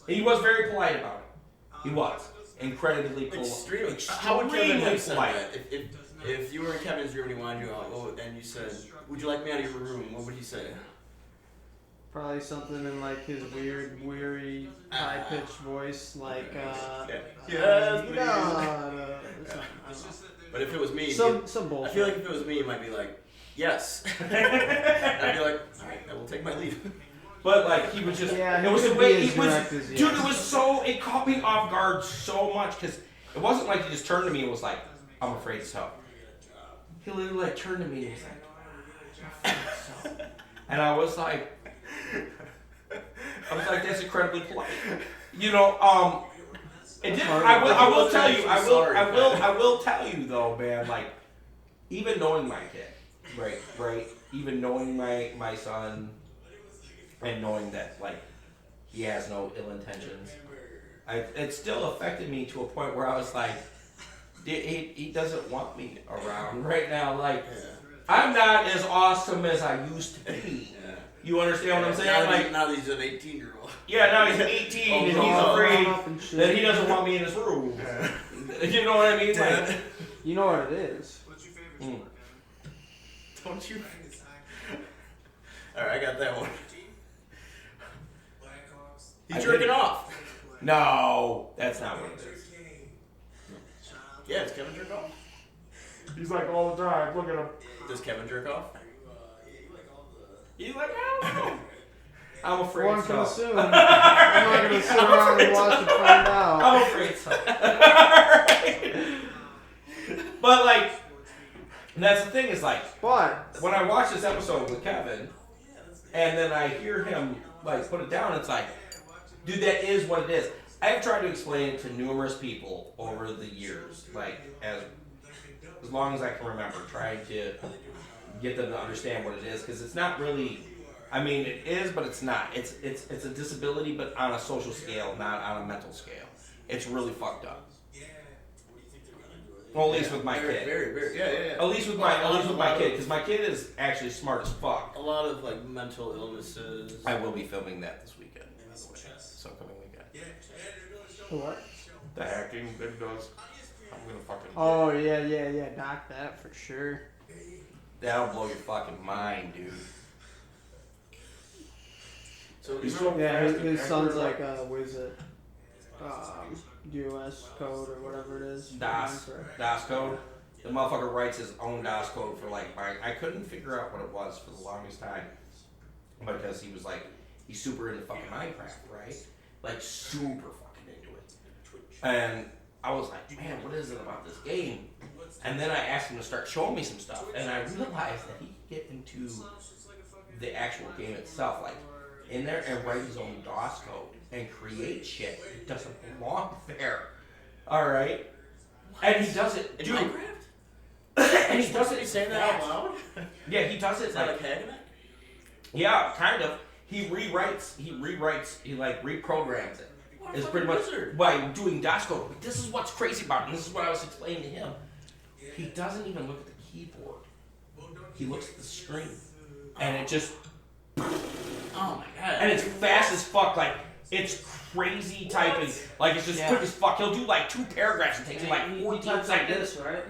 And he was very polite about it. He was. Incredibly polite. How would Kevin have said that? If you were in Kevin's room and he wanted you out, and you said, would you like me out of your room, what would he say? Probably something in like his weird, weary, high-pitched voice, like, yes, please. But if it was me, some bullshit. I feel like if it was me, you might be like, yes. I'd be like, alright, I will take my leave. But like he was just, it was the way he was, dude. It was so, it caught me off guard so much because it wasn't like he just turned to me and was like, I'm afraid so. He literally like turned to me and was like, I'm afraid so. And I was like, that's incredibly polite. You know, it did. I will tell you. I will tell you though, man. Like, even knowing my kid, right. Even knowing my son, and knowing that like he has no ill intentions, it still affected me to a point where I was like, he doesn't want me around right now. Like, I'm not as awesome as I used to be. You understand what I'm saying? Now he's an 18-year-old. Yeah, now he's 18 and he's afraid that he doesn't want me in his room. You know what I mean? Like, you know what it is. What's your favorite sport? Don't you? Alright, I got that one. He's jerking off. No, that's not what it is. Yeah, does Kevin jerk off? He's like all the time. Look at him. Does Kevin jerk off? He's like, I don't know. I'm afraid One so. can assume. I'm not going to sit around and watch and find out. I'm afraid so. But like, and that's the thing is like, when I watch this episode with Kevin, and then I hear him like put it down, it's like, dude, that is what it is. I've tried to explain it to numerous people over the years, like as long as I can remember, trying to get them to understand what it is, because it's not really. I mean, it is, but it's not. It's a disability, but on a social scale, not on a mental scale. It's really fucked up. Well, at least with my kid. Very, yeah. At least with my kid, because my kid is actually smart as fuck. A lot of like mental illnesses. I will be filming that this weekend. This upcoming weekend. What? The acting that does. I'm gonna fucking. Oh yeah. Knock that for sure. That'll blow your fucking mind, dude. So his son's like what is it? US code or whatever it is. DOS code. The motherfucker writes his own DOS code for like I couldn't figure out what it was for the longest time, because he was like he's super into fucking Minecraft, right? Like super fucking into it. And I was like, man, what is it about this game? And then I asked him to start showing me some stuff, and I realized that he could get into the actual game itself, like in there, and write his own DOS code and create shit that doesn't belong there. All right, and he does it, dude. Minecraft? And he does it. Saying that out loud? Yeah, he does it. Is that like Hackman? Yeah, kind of. He rewrites. He like reprograms it. What? is pretty much by doing DOS code. But this is what's crazy about it, and this is what I was explaining to him. He doesn't even look at the keyboard. He looks at the screen. And it just... Oh my god. And it's fast as fuck, like, it's crazy typing. Like, it's just quick as fuck. He'll do like 2 paragraphs and takes him like 14 seconds. Like this, right?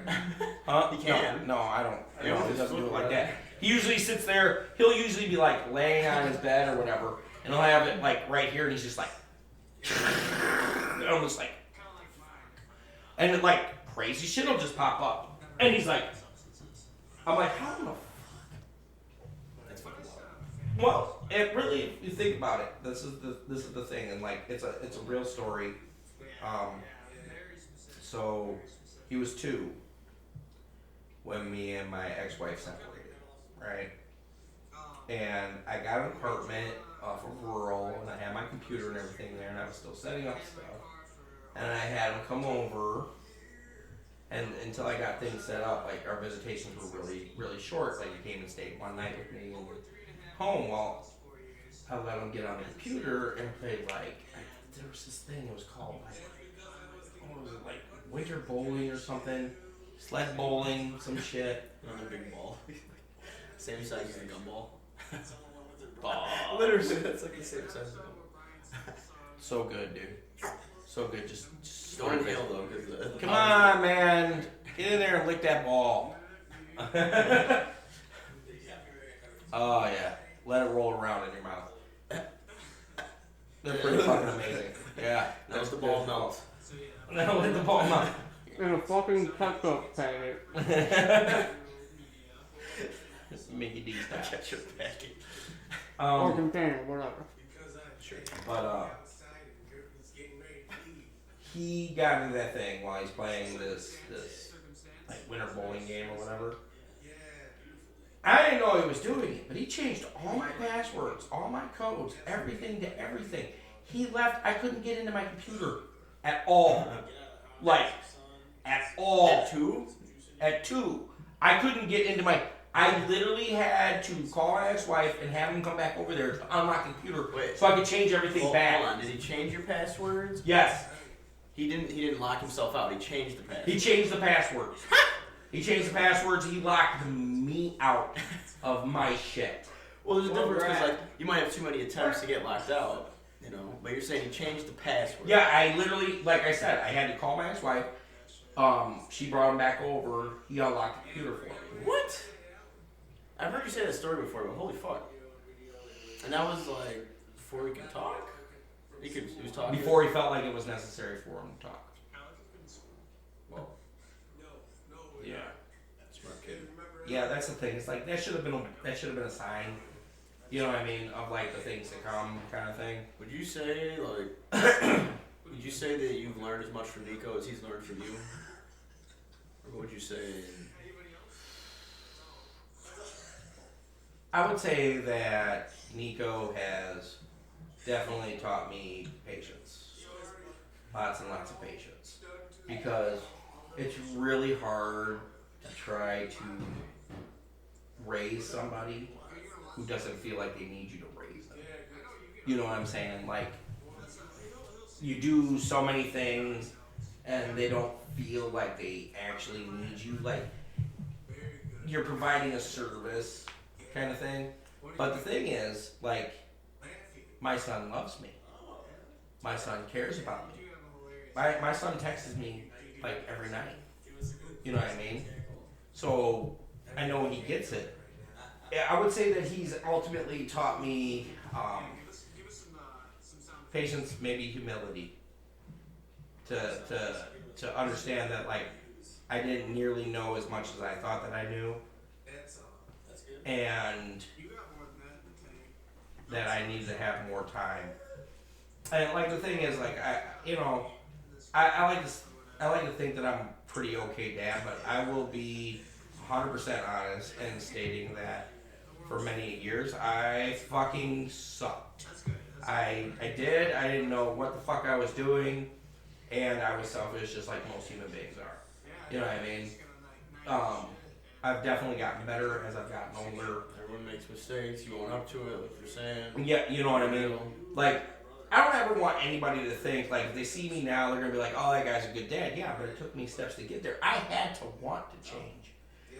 He can. No, I don't. You know, he doesn't do it like that. He usually sits there. He'll usually be like laying on his bed or whatever, and he'll have it like right here, and he's just like, almost like, and then, like crazy shit will just pop up, and he's like, I'm like, how the fuck? Well, it really, if you think about it, this is the thing, and like it's a real story. So he was 2 when me and my ex-wife separated, right? And I got an apartment off of rural, and I had my computer and everything there, and I was still setting up stuff. And I had him come over, and until I got things set up, like our visitations were really, really short. Like he came and stayed one night with me and home. Well, I let him get on the computer and play there was this thing. It was called what was it, like winter bowling or something, sled bowling, some shit. Another big ball, same size as a gumball. Ball. Literally, that's like the same size as a gumball. So good, dude. So good. Just don't inhale though, because come on, man, get in there and lick that ball. Oh yeah, let it roll around in your mouth. They're pretty fucking amazing. Yeah. Let the ball melt. Now let the ball melt. In a fucking ketchup packet. Mickey D's Ketchup packet. Or container, whatever. But he got into that thing while he's playing this like winter bowling game or whatever. I didn't know he was doing it, but he changed all my passwords, all my codes, everything to everything. He left. I couldn't get into my computer at all. Like, at all. At 2. I couldn't get into my... I literally had to call my ex-wife and have him come back over there to unlock the computer so I could change everything back. Hold on. Did he change your passwords? Yes. He didn't lock himself out. He changed the passwords. He changed the passwords. He changed the passwords. He locked me out of my shit. Well, there's a difference because like you might have too many attempts to get locked out, you know. But you're saying he changed the password. Yeah, I literally, like I said, I had to call my ex-wife. She brought him back over. He unlocked the computer for me. What? I've heard you say that story before, but holy fuck! And that was like before he could talk. He was talking before he felt like it was necessary for him to talk. Well. Yeah. Smart kid. Yeah, that's the thing. It's like that should have been a sign. You know what I mean? Of like the things to come kind of thing. Would you say like would you say that you've learned as much from Nico as he's learned from you? Or what would you say? I would say that Nico has definitely taught me patience. Lots and lots of patience. Because it's really hard to try to raise somebody who doesn't feel like they need you to raise them. You know what I'm saying? Like, you do so many things and they don't feel like they actually need you. Like, you're providing a service kind of thing. But the thing is, like, my son loves me. My son cares about me. My son texts me like every night. You know what I mean? So I know he gets it. I would say that he's ultimately taught me patience, maybe humility. To understand that, like, I didn't nearly know as much as I thought that I knew. And that I need to have more time. And like the thing is, like, I like to think that I'm pretty okay dad, but I will be 100% honest in stating that for many years I fucking sucked. I didn't know what the fuck I was doing, and I was selfish just like most human beings are. You know what I mean? I've definitely gotten better as I've gotten older. Everyone makes mistakes. You own up to it, like you're saying. Yeah, you know what I mean? Like, I don't ever want anybody to think, like, if they see me now, they're going to be like, oh, that guy's a good dad. Yeah, but it took me steps to get there. I had to want to change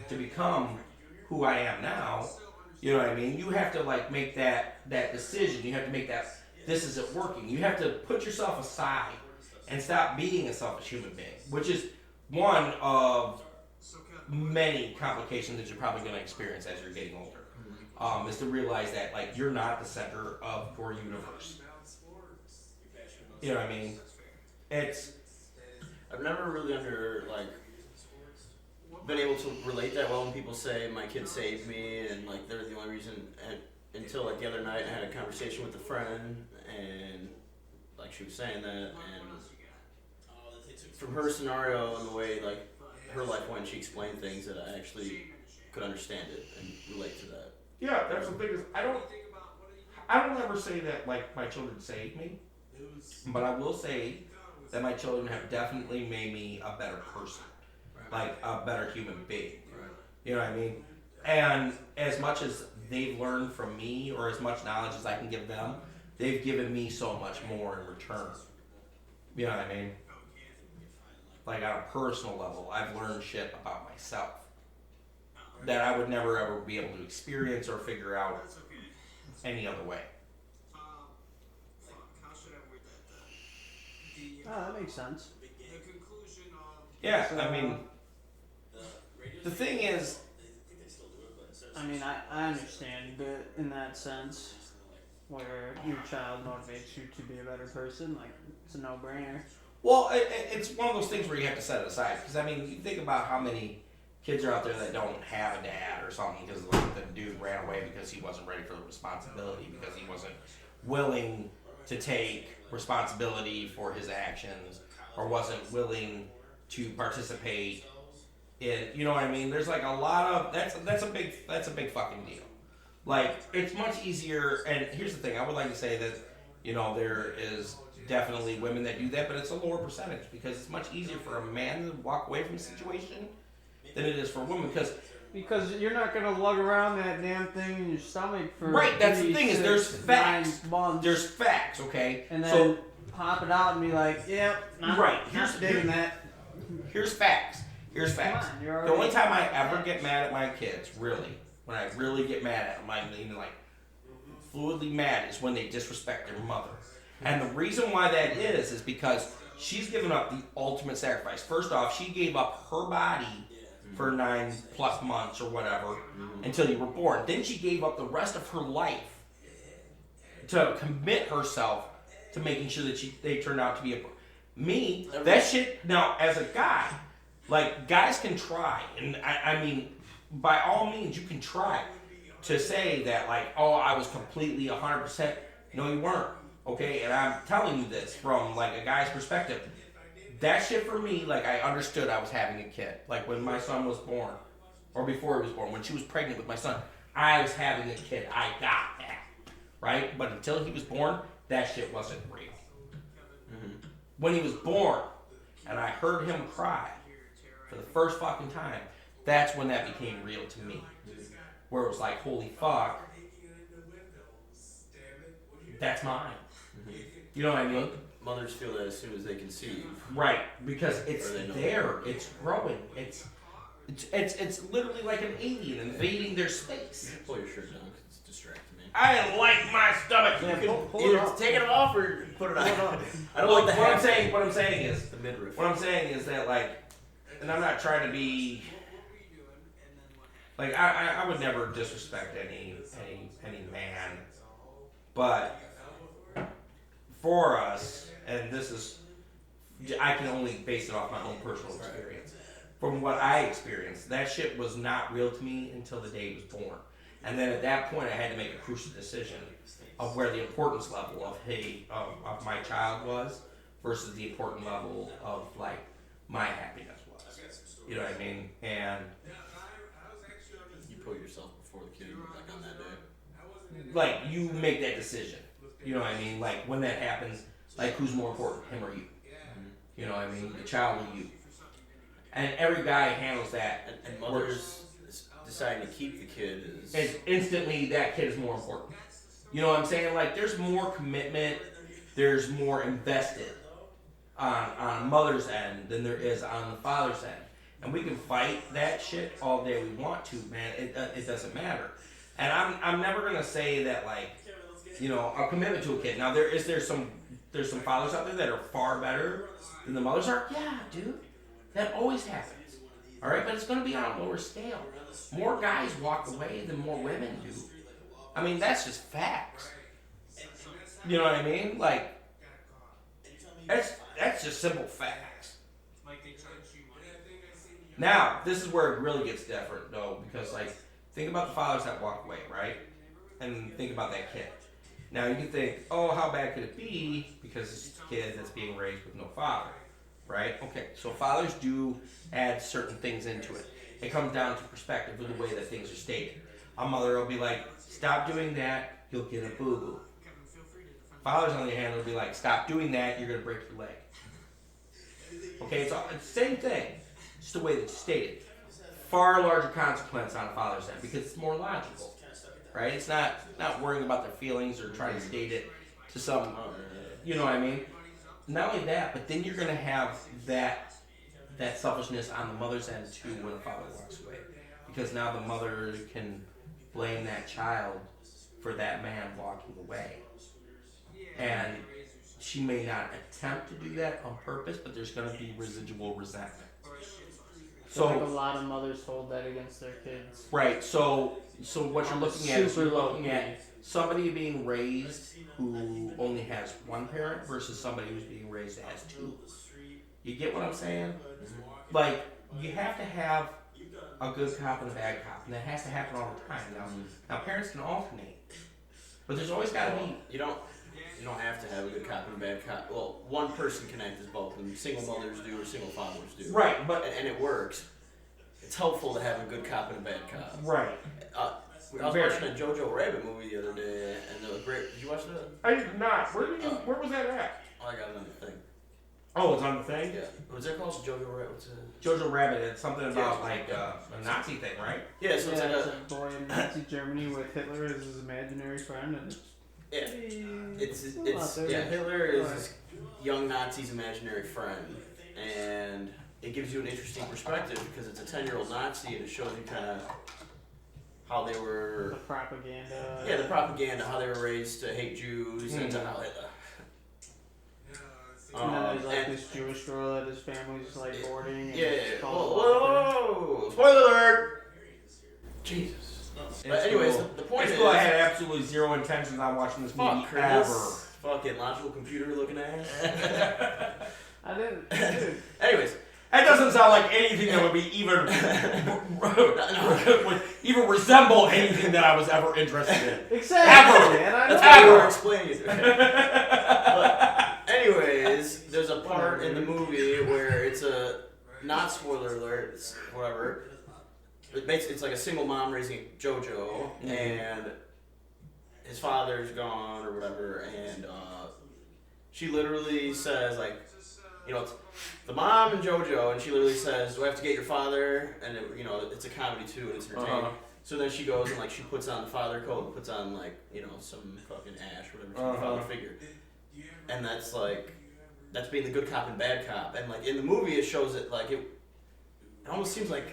to become who I am now. You know what I mean? You have to, like, make that decision. You have to make that, this isn't working. You have to put yourself aside and stop being a selfish human being, which is one of many complications that you're probably going to experience as you're getting older. Is to realize that, like, you're not the center of your universe. You know what I mean? I've never really been able to relate that well when people say my kid saved me and like they're the only reason, and until like the other night I had a conversation with a friend and like she was saying that, and from her scenario and the way like her life went, she explained things that I actually could understand it and relate to that. Yeah, that's the thing is I don't ever say that like my children saved me, but I will say that my children have definitely made me a better person, like a better human being. You know what I mean? And as much as they've learned from me, or as much knowledge as I can give them, they've given me so much more in return. You know what I mean? Like on a personal level, I've learned shit about myself that I would never ever be able to experience or figure out any other way. Oh, that makes sense. Yeah, I mean, the thing is, I mean, I understand it in that sense, where your child motivates you to be a better person. Like, it's a no-brainer. well, it's one of those things where you have to set it aside. Because, I mean, you think about how many kids are out there that don't have a dad or something because like, the dude ran away because he wasn't ready for the responsibility, because he wasn't willing to take responsibility for his actions, or wasn't willing to participate in, you know what I mean? There's like a lot of, that's a big fucking deal. Like, it's much easier, and here's the thing, I would like to say that, you know, there is definitely women that do that, but it's a lower percentage, because it's much easier for a man to walk away from a situation than it is for a woman, because you're not gonna lug around that damn thing in your stomach for right. That's the 3, thing 6, is there's facts. 9 months. There's facts, okay. And then so pop it out and be like, "Yep, not digging that." Here's facts. Here's facts. Come on, you're The only already- time I ever get mad at my kids, really, when I really get mad at them, I mean like fluidly mad, is when they disrespect their mother. And the reason why that is because she's given up the ultimate sacrifice. First off, she gave up her body for 9+ months or whatever until you were born. Then she gave up the rest of her life to commit herself to making sure that they turned out to be me. That shit. Now, as a guy, like, guys can try, and I mean, by all means, you can try to say that, like, oh, I was completely 100%. No, you weren't. Okay, and I'm telling you this from like a guy's perspective. That shit for me, like, I understood I was having a kid. Like, when my son was born, or before he was born, when she was pregnant with my son, I was having a kid. I got that, right? But until he was born, that shit wasn't real. When he was born, and I heard him cry for the first fucking time, that's when that became real to me. Where it was like, holy fuck, that's mine. You know what I mean? Mothers feel that as soon as they conceive. Right, because it's Or they know there, it's growing, it's literally like an alien invading their space. Pull your shirt down, 'cause it's distracting me. I like my stomach. Pull it Either up. take it off or put it on. I don't Well, like the what I'm half. saying. What I'm saying is The midriff. What I'm saying is that, like, and I'm not trying to be like I would never disrespect any man, but for us, and this is, I can only base it off my own personal experience. From what I experienced, that shit was not real to me until the day he was born. And then at that point, I had to make a crucial decision of where the importance level of my child was versus the important level of, like, my happiness was. You know what I mean? And You put yourself before the kid, like on that day. like, you make that decision. You know what I mean? Like, when that happens, like, who's more important, him or you? You know what I mean? The child or you? And every guy handles that. And mothers deciding to keep the kid is. And instantly, that kid is more important. You know what I'm saying? Like, there's more commitment there's more invested on a mother's end than there is on the father's end. And we can fight that shit all day we want to, man. It doesn't matter. And I'm never gonna say that, like, you know, a commitment to a kid. Now there's some fathers out there that are far better than the mothers are. Yeah, dude, that always happens. All right, but it's gonna be on a lower scale. More guys walk away than more women do. I mean, that's just facts. You know what I mean? Like, that's just simple facts. Now, this is where it really gets different, though, because, like, think about the fathers that walk away, right? And think about that kid. Now, you can think, oh, how bad could it be? Because it's a kid that's being raised with no father, right? Okay, so fathers do add certain things into it. It comes down to perspective of the way that things are stated. A mother will be like, stop doing that, you'll get a boo-boo. Fathers, on the other hand, will be like, stop doing that, you're going to break your leg. Okay, it's the same thing. Just the way that you state it. Far larger consequence on a father's end because it's more logical, right? It's not worrying about their feelings or trying to state it to some, you know what I mean? Not only that, but then you're going to have that selfishness on the mother's end too when the father walks away, because now the mother can blame that child for that man walking away, and she may not attempt to do that on purpose, but there's going to be residual resentment. So like a lot of mothers hold that against their kids. Right. So what you're looking at is you're looking at somebody being raised who only has one parent versus somebody who's being raised that has two. You get what I'm saying? Like, you have to have a good cop and a bad cop, and that has to happen all the time. Now parents can alternate, but there's always got to be. You don't have to have a good cop and a bad cop. Well, one person can act as both, and single mothers do or single fathers do. Right, but and it works. It's helpful to have a good cop and a bad cop. Right. I was watching a Jojo Rabbit movie the other day, and it was great. Did you watch that? I did not. Where was that at? Oh, I got it on the thing. Oh, it's on the thing? Yeah. Was that called Jojo Rabbit? Jojo Rabbit. It's something about like a Nazi thing, right? Yeah, so it's a boy in Nazi Germany with Hitler as his imaginary friend, and Hitler is this young Nazi's imaginary friend, and it gives you an interesting perspective because it's a 10-year-old Nazi, and it shows you kind of how they were the propaganda. Yeah, the propaganda, how they were raised to hate Jews, and to how Hitler. And then there's like this Jewish girl that his family's like boarding. And Whoa! Spoiler alert! Jesus. But anyways, the point is, I had absolutely zero intentions on watching this movie ever. Fucking logical computer looking ass. I didn't. Anyways, that doesn't sound like anything that would be even resemble anything that I was ever interested in. Exactly. That's why you were explaining it. But anyways, there's a part in the movie where it's a not spoiler alert, it's whatever. It's like a single mom raising JoJo, and his father's gone or whatever, and she literally says, like, you know, it's the mom and JoJo, and she literally says, do I have to get your father? And it, you know, it's a comedy too, and it's entertaining. So then she goes and like she puts on the father coat, puts on like, you know, some fucking ash or whatever, some father figure, and that's being the good cop and bad cop. And like in the movie, it shows it like it almost seems like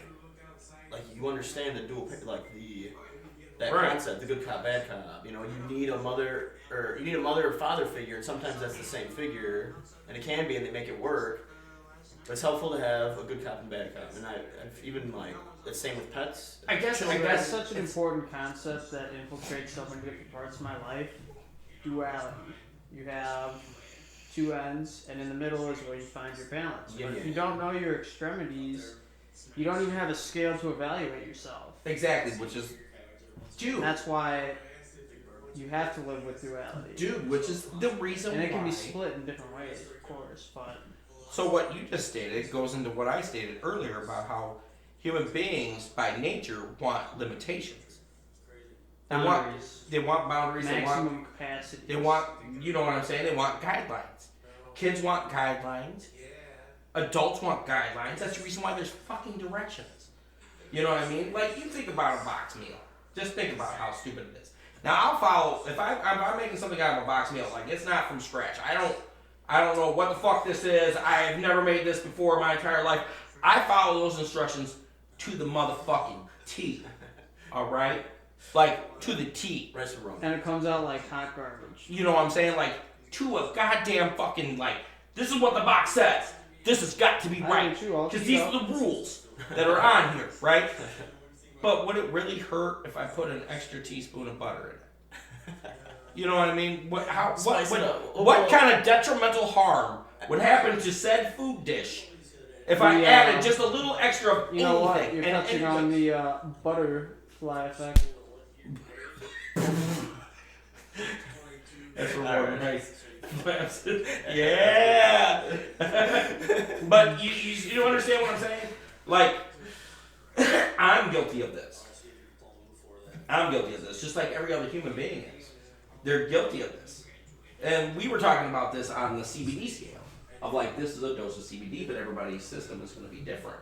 you understand the dual, like that concept, the good cop, bad cop. You know, you need a mother or father figure, and sometimes that's the same figure, and it can be, and they make it work. But it's helpful to have a good cop and bad cop, and I've even like the same with pets. I guess that's such an important concept that infiltrates so many different parts of my life. Duality. You have two ends, and in the middle is where you find your balance. But if you don't know your extremities, you don't even have a scale to evaluate yourself. Exactly, which is, dude. That's why you have to live with duality. Dude, which is the reason why. And it can be split in different ways, of course, but. So what you just stated goes into what I stated earlier about how human beings, by nature, want limitations. They want boundaries. Maximum capacity. They want, you know what I'm saying? They want guidelines. Kids want guidelines. Adults want guidelines. That's the reason why there's fucking directions. You know what I mean? Like, you think about a box meal. Just think about how stupid it is. Now I'll follow if I'm making something out of a box meal, like it's not from scratch. I don't know what the fuck this is. I have never made this before in my entire life. I follow those instructions to the motherfucking T. Alright? Like, to the T. And it comes out like hot garbage. You know what I'm saying? Like, to a goddamn fucking, like, this is what the box says. This has got to be right. Because these are the rules that are on here, right? But would it really hurt if I put an extra teaspoon of butter in it? You know what I mean? What kind of detrimental harm would happen to said food dish if I added just a little extra of anything? You know what? You're touching on the butterfly effect. That's more nice. Yeah. But you don't understand what I'm saying? Like, I'm guilty of this. I'm guilty of this, just like every other human being is. They're guilty of this. And we were talking about this on the CBD scale. Of like, this is a dose of CBD, but everybody's system is going to be different.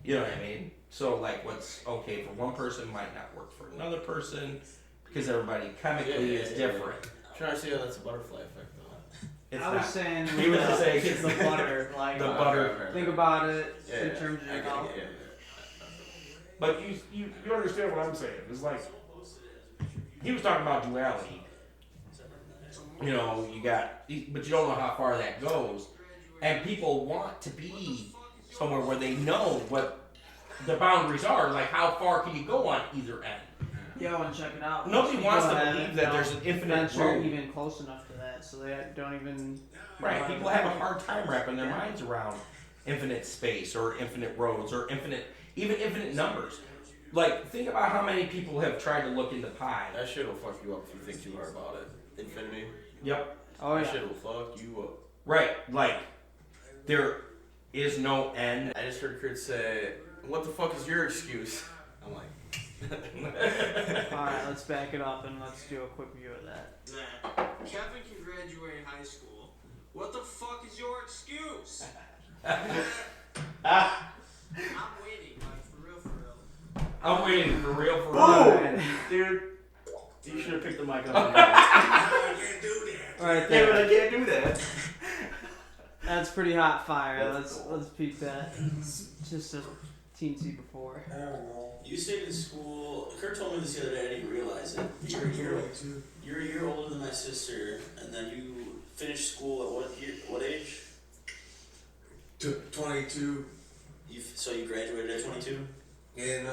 You know what I mean? So like, what's okay for one person might not work for another person, because everybody chemically is different. I'm trying to see how that's a butterfly effect though. It's I was saying he was just saying it's the butter, like the butter. Think about it in terms of your health. But you understand what I'm saying? It's like he was talking about duality. You know, but you don't know how far that goes, and people want to be somewhere where they know what the boundaries are. Like, how far can you go on either end? Yeah, I want to check it out. Nobody wants to believe that there's an infinite road. Even close enough to that, so they don't even. Right, people have a hard time wrapping their minds around infinite space or infinite roads or infinite numbers. Like, think about how many people have tried to look into pi. That shit will fuck you up if you think too hard about it. Infinity. Yep. Oh yeah. That shit will fuck you up. Right, like, there is no end. I just heard Chris say, "What the fuck is your excuse?" I'm like. Alright, let's back it up and let's do a quick view of that. Kevin can graduate high school. What the fuck is your excuse? I'm waiting, like, for real. I'm waiting for real. Boom! Dude, you should have picked the mic up. I can't do that. Right there. Yeah, but I can't do that. That's pretty hot fire. Let's peek that. Just a teensy before. I don't know. You stayed in school. Kurt told me this the other day. I didn't realize it. You're a year older than my sister, and then you finished school at what age? 22. So you graduated at 22? Yeah,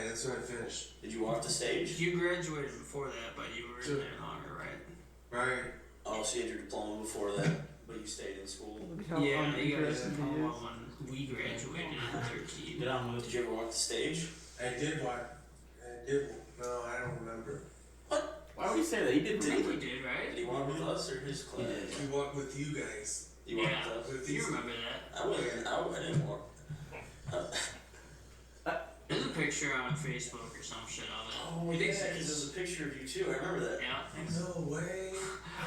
that's when I finished. Did you walk the stage? You graduated before that, but you were in there longer, right? Right. Oh, so you had your diploma before that, but you stayed in school. Yeah, you guys didn't come along when we graduated in 13. Did you ever walk the stage? I did walk. No, I don't remember. What? Why would you say that? He did. I think you did, right? Did he walk with us or his class? We walked with you guys. You walked with us? You remember that. I didn't walk. There's a picture on Facebook or some shit of it. Oh, yeah, because there's a picture of you too. I remember that. Yeah. No way.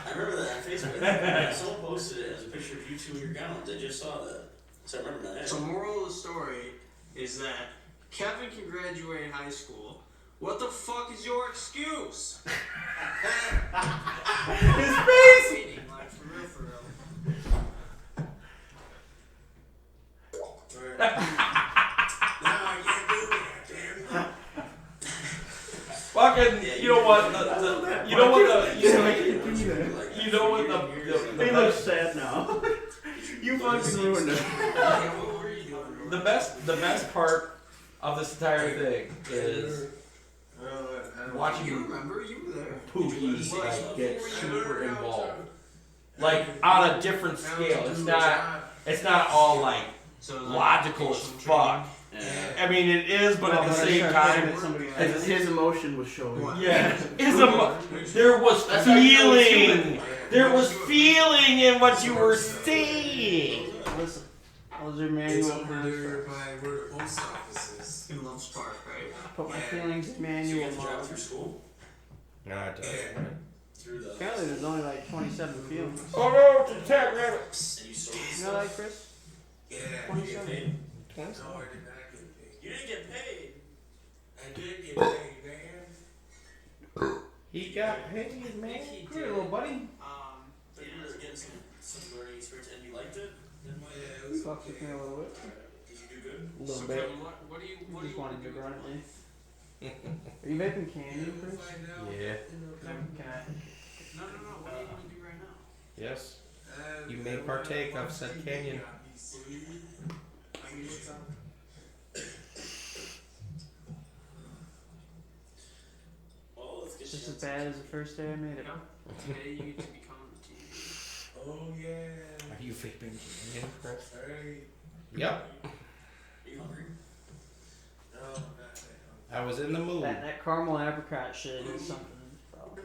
I remember that on Facebook. Someone posted it as a picture of you two in your gowns. I just saw that. So I remember that. So moral of the story is that Kevin can graduate high school. What the fuck is your excuse? His face! Waiting, like, for real. Now I can't do that, damn. Fucking, you know what? He looks sad now. You fucking ruined it. The best part of this entire thing is watching You remember? You were there. Pookie like get super involved, like on a different scale. It's not all like logical as fuck. I mean, it is, but at the same time, His emotion was showing. yeah, there was feeling. There was feeling in what you were saying. Listen, those are It's manual over for there by where the post office is. He loves Park, right? put my feelings in So you manual have to drive mode. through school? No, it doesn't. Through the... Apparently there's only like 27 feelings. Oh no, it's a cat rabbit. And you sold You know that, Chris? Yeah. Did you get paid? No, I did not get paid. You didn't get paid? I did get paid, man. He got paid, man. He Good little buddy. But you were getting some learning experience and you liked it? He fucks with me a little bit. Did you do good? A little So bit. Kevin, what do you Just want wanted to to do? run at me. Are you vaping candy, Chris? Yeah. Can I? No. What do you want to do right now? Yes. You may partake of said canyon. Well, let's get Just you as bad as the first day I made it. Today you get to become the TV. Oh yeah. Are you vaping canyon, Chris? Hey. Yep. Are you hungry? No, not that. I was in the mood. That caramel apricot shit is something, bro.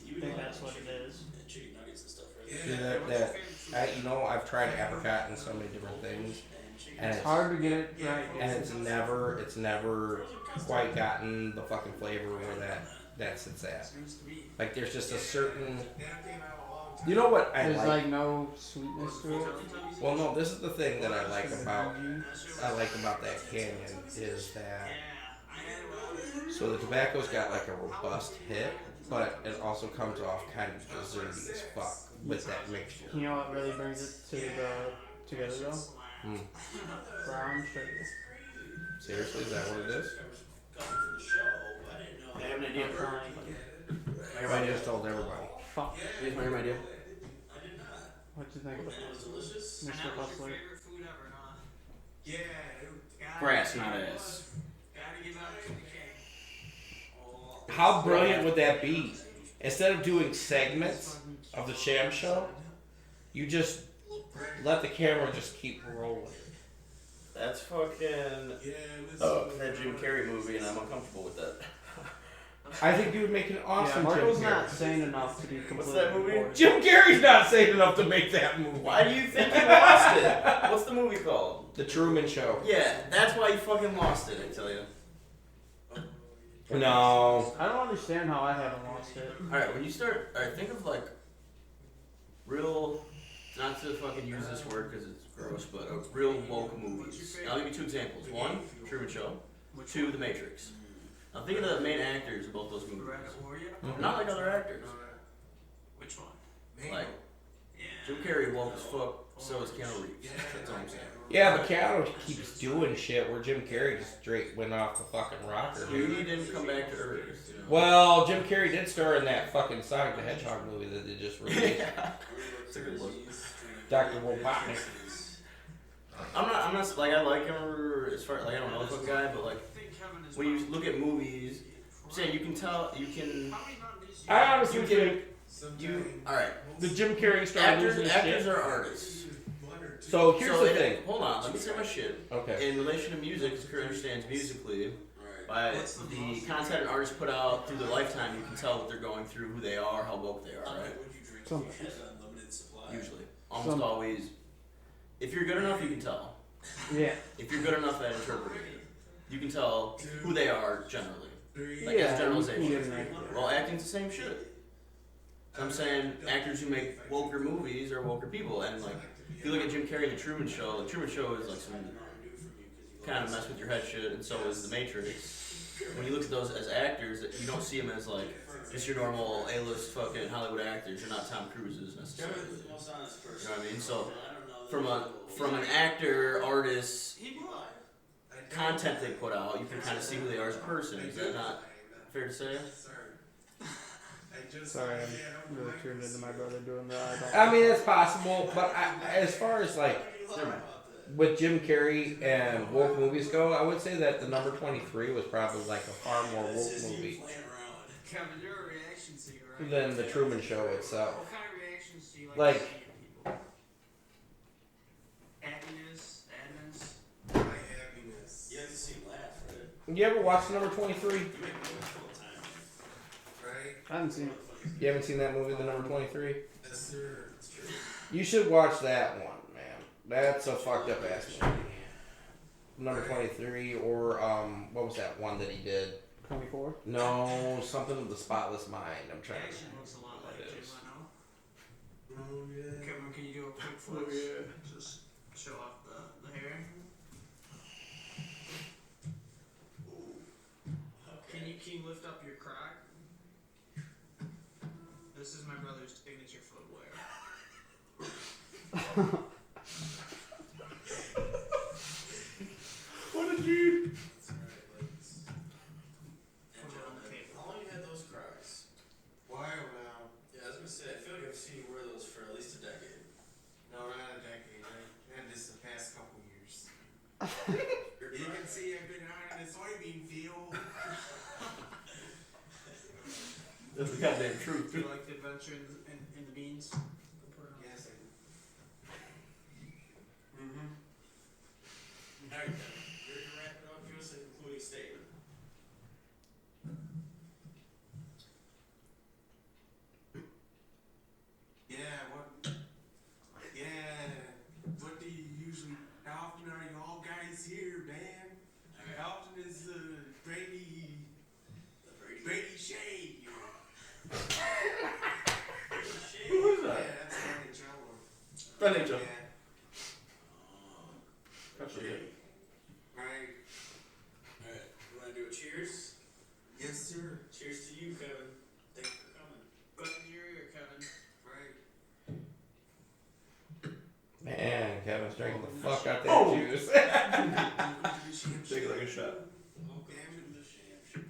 You I think that's what it is. and chicken nuggets and stuff, right? Yeah. You know, I've tried apricot and so many different things, and It's hard to get it right. and it's never quite gotten the fucking flavor where that sits at. Like there's just a certain, That came out a long time. you know what I There's like. like no sweetness to it. Well, no, this is the thing that I like about that canyon is that so the tobacco's got like a robust hit, but it also comes off kind of desserty as fuck with that mixture. You know what really brings it together though? Hmm. Brown sugar. Seriously, is that what it is? I have an idea. I'm trying. I just told everybody. Fuck. Here's my idea. What'd you think about this, And Mr. that was your Hustler? favorite food ever, huh? Yeah. Grass, not ass. Gotta give up to the king. How brilliant would that be? Instead of doing segments of the Sham show, you just let the camera just keep rolling. That's fucking that Jim Carrey movie, and I'm uncomfortable with that. I think you would make an Yeah, awesome Marco's Jim not Carrey. sane enough to be completely that movie? bored. Jim Carrey's not safe enough to make that movie. Why do you think he lost it? What's the movie called? The Truman Show. Yeah, that's why he fucking lost it, I tell you. No. I don't understand how I haven't lost it. Alright, when you start, alright, think of like real, not to fucking use this word because it's gross, but real woke movies. I'll give you two examples. One, Truman Show. Two, The Matrix. Now think of the main actors of both those movies. Not like other actors. Which one? Like, Jim Carrey woke as fuck, so is Keanu Reeves. That's all I'm saying. Yeah, but Keanu keeps doing shit where Jim Carrey just straight went off the fucking rocker. Dude, he didn't come back to Earth. You know? Well, Jim Carrey did star in that fucking Sonic the Hedgehog movie that they just released. Yeah. It's a good look. Dr. Robotnik. I'm not like I like him as far like I don't know the fucking guy, but like when you look at movies, say you can tell I honestly you think all right. the Jim Carrey started losing his Actors shit. are artists. So here's the in- thing. Hold on, let me say my shit. Okay. In relation to music, as Kurt understands musically, by the content an artist put out through their lifetime, you can tell what they're going through, who they are, how woke they are, right? Sometimes. Usually, almost always. If you're good enough, you can tell. Yeah. If you're good enough at interpreting it, you can tell who they are generally. Like Yeah, as a generalization. you can get an idea. Well, acting's the same shit. I'm saying actors who make woker movies are woker people, and like if you look at Jim Carrey, The Truman Show is like some kind of mess with your head shit, and so is The Matrix. When you look at those as actors, you don't see them as like just your normal A-list fucking Hollywood actors. You're not Tom Cruises necessarily. You know what I mean? So from an actor, artist, content they put out, you can kind of see who they are as a person. Is that not fair to say? Sorry, I'm really tuned into my brother doing that. I mean, it's possible, but as far as like with Jim Carrey and woke movies go, I would say that the number 23 was probably like a far more woke movie Kevin, you're a reaction seeker, right? than the Truman Show itself. What kind of reactions do you like? Like, to see in people? Happiness, sadness. My happiness. You have to see him laugh, right? you ever watched number 23? Right? I haven't seen it. You haven't seen that movie, the number 23? Yes, sir. It's true. You should watch that one, man. That's a fucked up ass movie. Number 23, or what was that one that he did? 24. No, something with the spotless mind. I'm trying to. Actually looks a lot like It Jay is. Leno. Oh, yeah. Kevin, can you do a quick flex? Just show off the hair. Can you lift up your crock? This is my brother's signature footwear. What a dude. That's alright, ladies. And gentlemen, how long you had those Crocs? While now. Yeah, I was gonna say, I feel like I've seen you wear those for at least a decade. No, not a decade. I had this the past couple years. You can see I've been out in the soybean field. That's the goddamn truth. Do you like the adventure in the beans? Yes, I do. Mm-hmm. Alright, then. You're gonna wrap it up. Give us a concluding statement. What do you usually, how often are you all guys here, man? How often is Brady Shea here? Who is that? Yeah, that's NHL. NHL. Yeah, That's okay. right. Alright, you wanna do a cheers? Yes, sir. Cheers to you, Kevin. Thanks for coming. Go ahead and hear your Kevin. Right. Man, Kevin's drinking the fuck out that Oh. juice. Welcome to the Sham Take it Show. like a shot. Welcome to the Sham Show.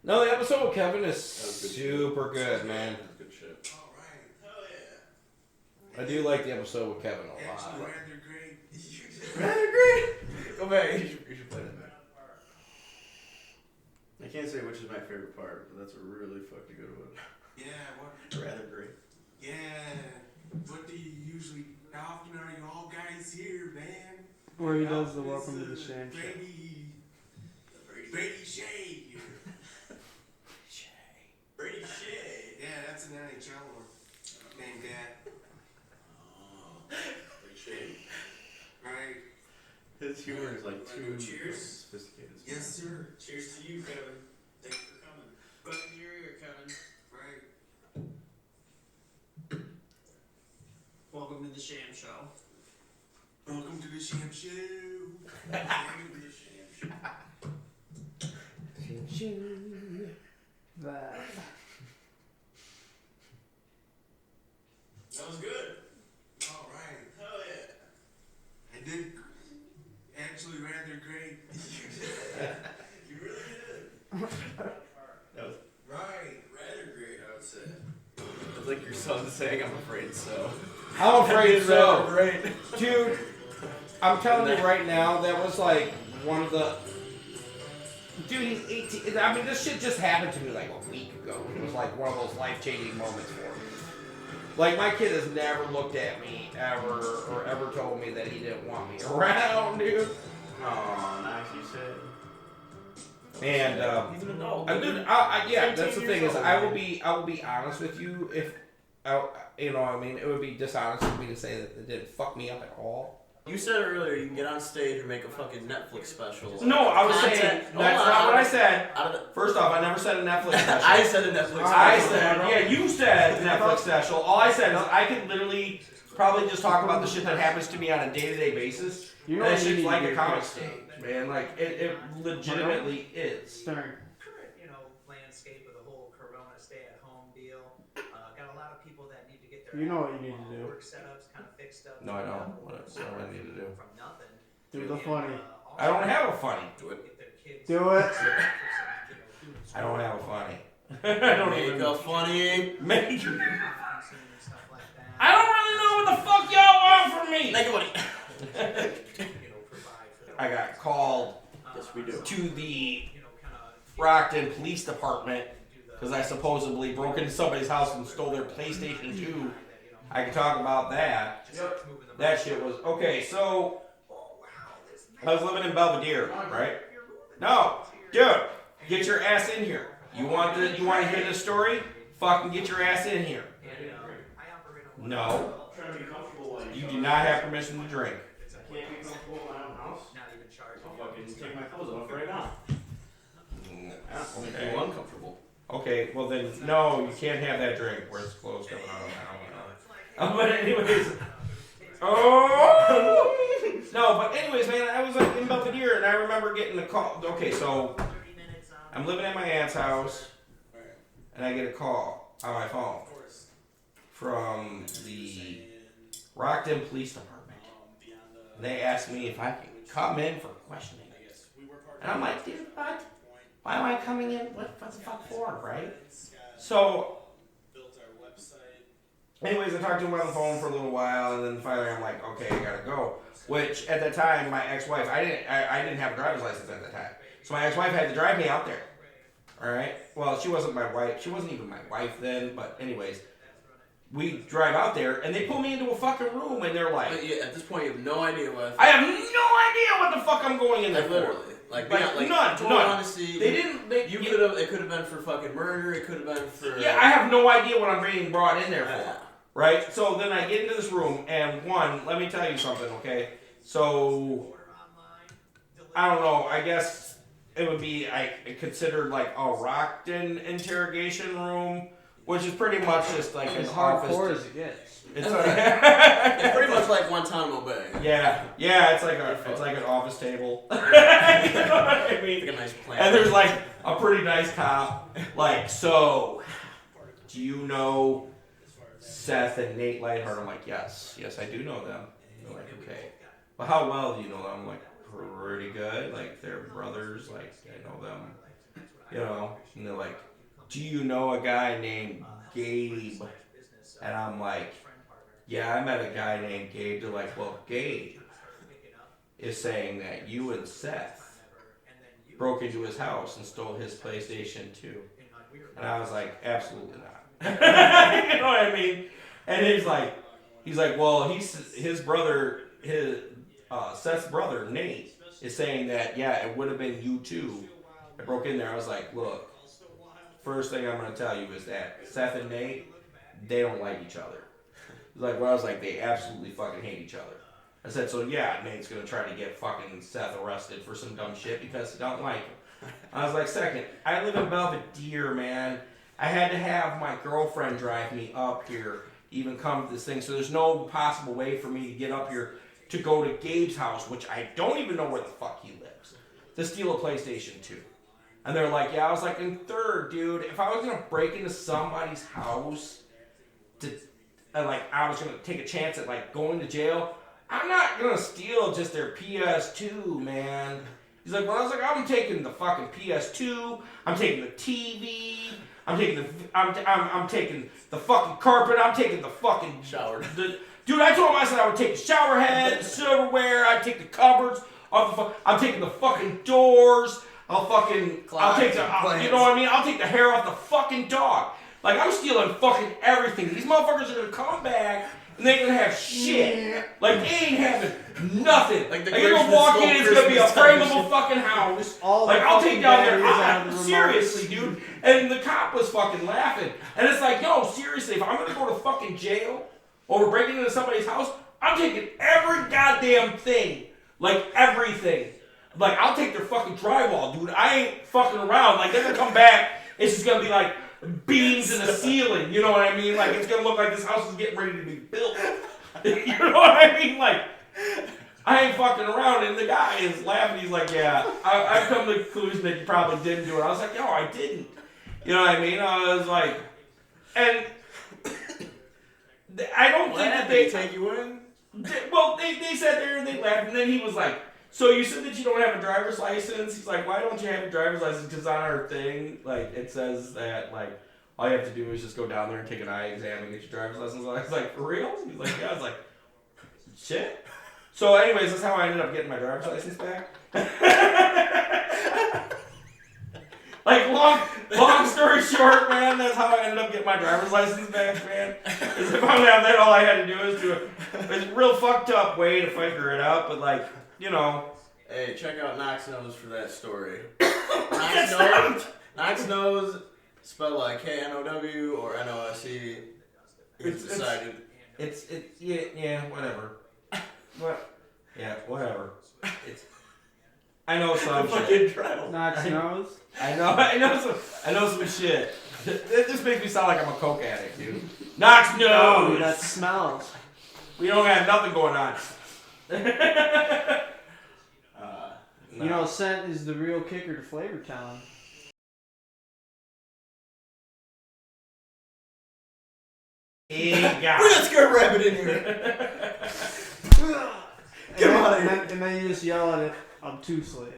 No, the episode with Kevin is was good super good, man. That's good shit. All right. Hell yeah. I do like the episode with Kevin a Actually, lot. rather great. Rather great. Go back. You should play that back. I can't say which is my favorite part, but that's a really fucking good one. Yeah, what? Rather great. Yeah. What do you usually, how often are you all guys here, man? Where he How does the often welcome to is, the Sham Show. Brady Shea here. Brady Shea. Yeah, that's an NHLer named that. Oh, Brady Shea. Right. His humor is like Wanna too do cheers? sophisticated. Yes, sir. Cheers to you, Kevin. Thanks for coming. Go ahead and hear your Kevin. Right. Welcome to the Sham Show. Welcome to the Sham Show. Welcome to the Sham Show. That. That was good. All right. Hell yeah. I did actually rather great. You really did. That was Right. Rather great, I would say. it's like your son saying, "I'm afraid so." I'm afraid so. Great. Dude, I'm telling you right now, that was like one of the... Dude, he's 18. I mean, this shit just happened to me like a week ago. It was like one of those life-changing moments for me. Like, my kid has never looked at me ever or ever told me that he didn't want me around, dude. Oh, nice, you said. And, He's an adult. dude, yeah, that's the thing is, I will be honest with you if, you know what I mean, it would be dishonest for me to say that it didn't fuck me up at all. You said earlier you can get on stage and make a fucking Netflix special. No, I was saying, Content- that's hold on. not what I said. Out of the, First off, I never said a Netflix special. I said a Netflix I special. said, yeah, you said Netflix special. All I said is I could literally probably just talk about the shit that happens to me on a day-to-day basis. You know And what that you shit's need like to a do, comic Chris? stage, man. Like, it legitimately is. Stern. Current, landscape of the whole Corona stay-at-home deal. Got a lot of people that need to get their You know what you need to do. work setups kind of fixed up. No, I don't. What do I need to do? From nothing. Do the funny. I don't have a funny. Get their kids Do it. I don't have a funny. I don't Make even a funny. make. stuff like that. I don't really know what the fuck y'all want from me. Make a funny. Provide for I got called Yes, we do. to the kind of Brockton Police Department because I supposedly broke into somebody's house and stole their PlayStation 2. I can talk about that. That shit was okay. So I was living in Belvedere, right? No, dude, get your ass in here. You want to hear this story? Fucking get your ass in here. No, Trying to be comfortable while you do not have permission to drink. I can't be comfortable in my own house. not even charged. I'll fucking take my clothes off right now. Okay. Feel uncomfortable. Okay, well then, no, you can't have that drink where it's closed coming out of the house. But anyways, oh no, but anyways, man, I was like in Belvedere and I remember getting a call. Okay, so I'm living at my aunt's house, and I get a call on my phone from the Rockton Police Department. And they asked me if I could come in for questioning. And I'm like, dude, what? Why am I coming in? What the fuck for, right? So, anyways, I talked to him on the phone for a little while, and then finally I'm like, okay, I gotta go. Which, at that time, my ex-wife, I didn't have a driver's license at that time. So my ex-wife had to drive me out there. Alright? Well, she wasn't my wife. She wasn't even my wife then, but anyways. We drive out there, and they pull me into a fucking room, and they're like... But yeah, at this point, you have no idea what... I have no idea what the fuck I'm going in there for. Literally. Total honesty. They didn't... It could have been for fucking murder. It could have been for... Yeah, I have no idea what I'm being brought in there for. Right? So then I get into this room, and one, let me tell you something, okay? So, I don't know, I guess it would be considered like a Rockton interrogation room, which is pretty much just like as an hardcore office. as it gets. It's pretty much like Guantanamo Bay. Yeah, it's like an office table. You know what I mean? Like a nice plant. And there's like a pretty nice cop. Like, so, do you know Seth and Nate Lightheart? I'm like, yes, I do know them. They're like, okay. Well, how well do you know them? I'm like, pretty good. Like, they're brothers. Like, I know them. You know? And they're like, do you know a guy named Gabe? And I'm like, yeah, I met a guy named Gabe. They're like, well, Gabe is saying that you and Seth broke into his house and stole his PlayStation 2. And I was like, absolutely not. You know what I mean? And he's like, well, his brother, Seth's brother, Nate, is saying that, yeah, it would have been you two that broke in there. I was like, look, first thing I'm going to tell you is that Seth and Nate, they don't like each other. I was like, they absolutely fucking hate each other. I said, so yeah, Nate's going to try to get fucking Seth arrested for some dumb shit because he don't like him. I was like, second, I live in Belvedere, man. I had to have my girlfriend drive me up here, even come to this thing, so there's no possible way for me to get up here to go to Gabe's house, which I don't even know where the fuck he lives, to steal a PlayStation 2. And they're like, yeah, I was like, in third, dude, if I was going to break into somebody's house, I was going to take a chance at, like, going to jail, I'm not going to steal just their PS2, man. He's like, well, I was like, I'm taking the fucking PS2, I'm taking the TV, I'm taking the fucking carpet, I'm taking the fuking shower. Dude, I told him, I said I would take the shower head, the silverware, I'd take the cupboards, I'm taking the fucking doors, I'll take the, you know what I mean? I'll take the hair off the fucking dog. Like, I'm stealing fucking everything. These motherfuckers are gonna come back and they ain't gonna have shit. Like, they ain't having nothing. Like you're gonna walk in, it's gonna be a frameable fucking house. Like, I'll take down there. Seriously, dude. And the cop was fucking laughing. And it's like, yo, seriously, if I'm gonna go to fucking jail over breaking into somebody's house, I'm taking every goddamn thing. Like, everything. Like, I'll take their fucking drywall, dude. I ain't fucking around. Like, they're gonna come back, it's just gonna be like beams in the ceiling, you know what I mean? Like, it's gonna look like this house is getting ready to be built. You know what I mean? Like, I ain't fucking around. And the guy is laughing. He's like, yeah, I've come to the conclusion that you probably didn't do it. I was like, no, I didn't. You know what I mean? I was like, and I don't think that they take you in. Well, they sat there and they laughed, and then he was like, so you said that you don't have a driver's license? He's like, why don't you have a driver's license? Because on our thing, like, it says that, like, all you have to do is just go down there and take an eye exam and get your driver's license. I was like, for real? He's like, yeah. I was like, shit. So anyways, that's how I ended up getting my driver's license back. Like, long story short, man, that's how I ended up getting my driver's license back, man. Because if I would have that, all I had to do is do it. It's a real fucked up way to figure it out, but, like, you know. Hey, check out Knox Knows for that story. Knox Knows, spelled like Know or NOSE. It's decided. Yeah, whatever. What? Yeah, whatever. I know some shit. Knox Knows. I know some shit. It just makes me sound like I'm a coke addict, dude. Knox Knows. That smells. We don't have nothing going on. You know, scent is the real kicker to Flavor Town. Bring that scared rabbit in here. Get him out of here. And then you just yell at it obtusely.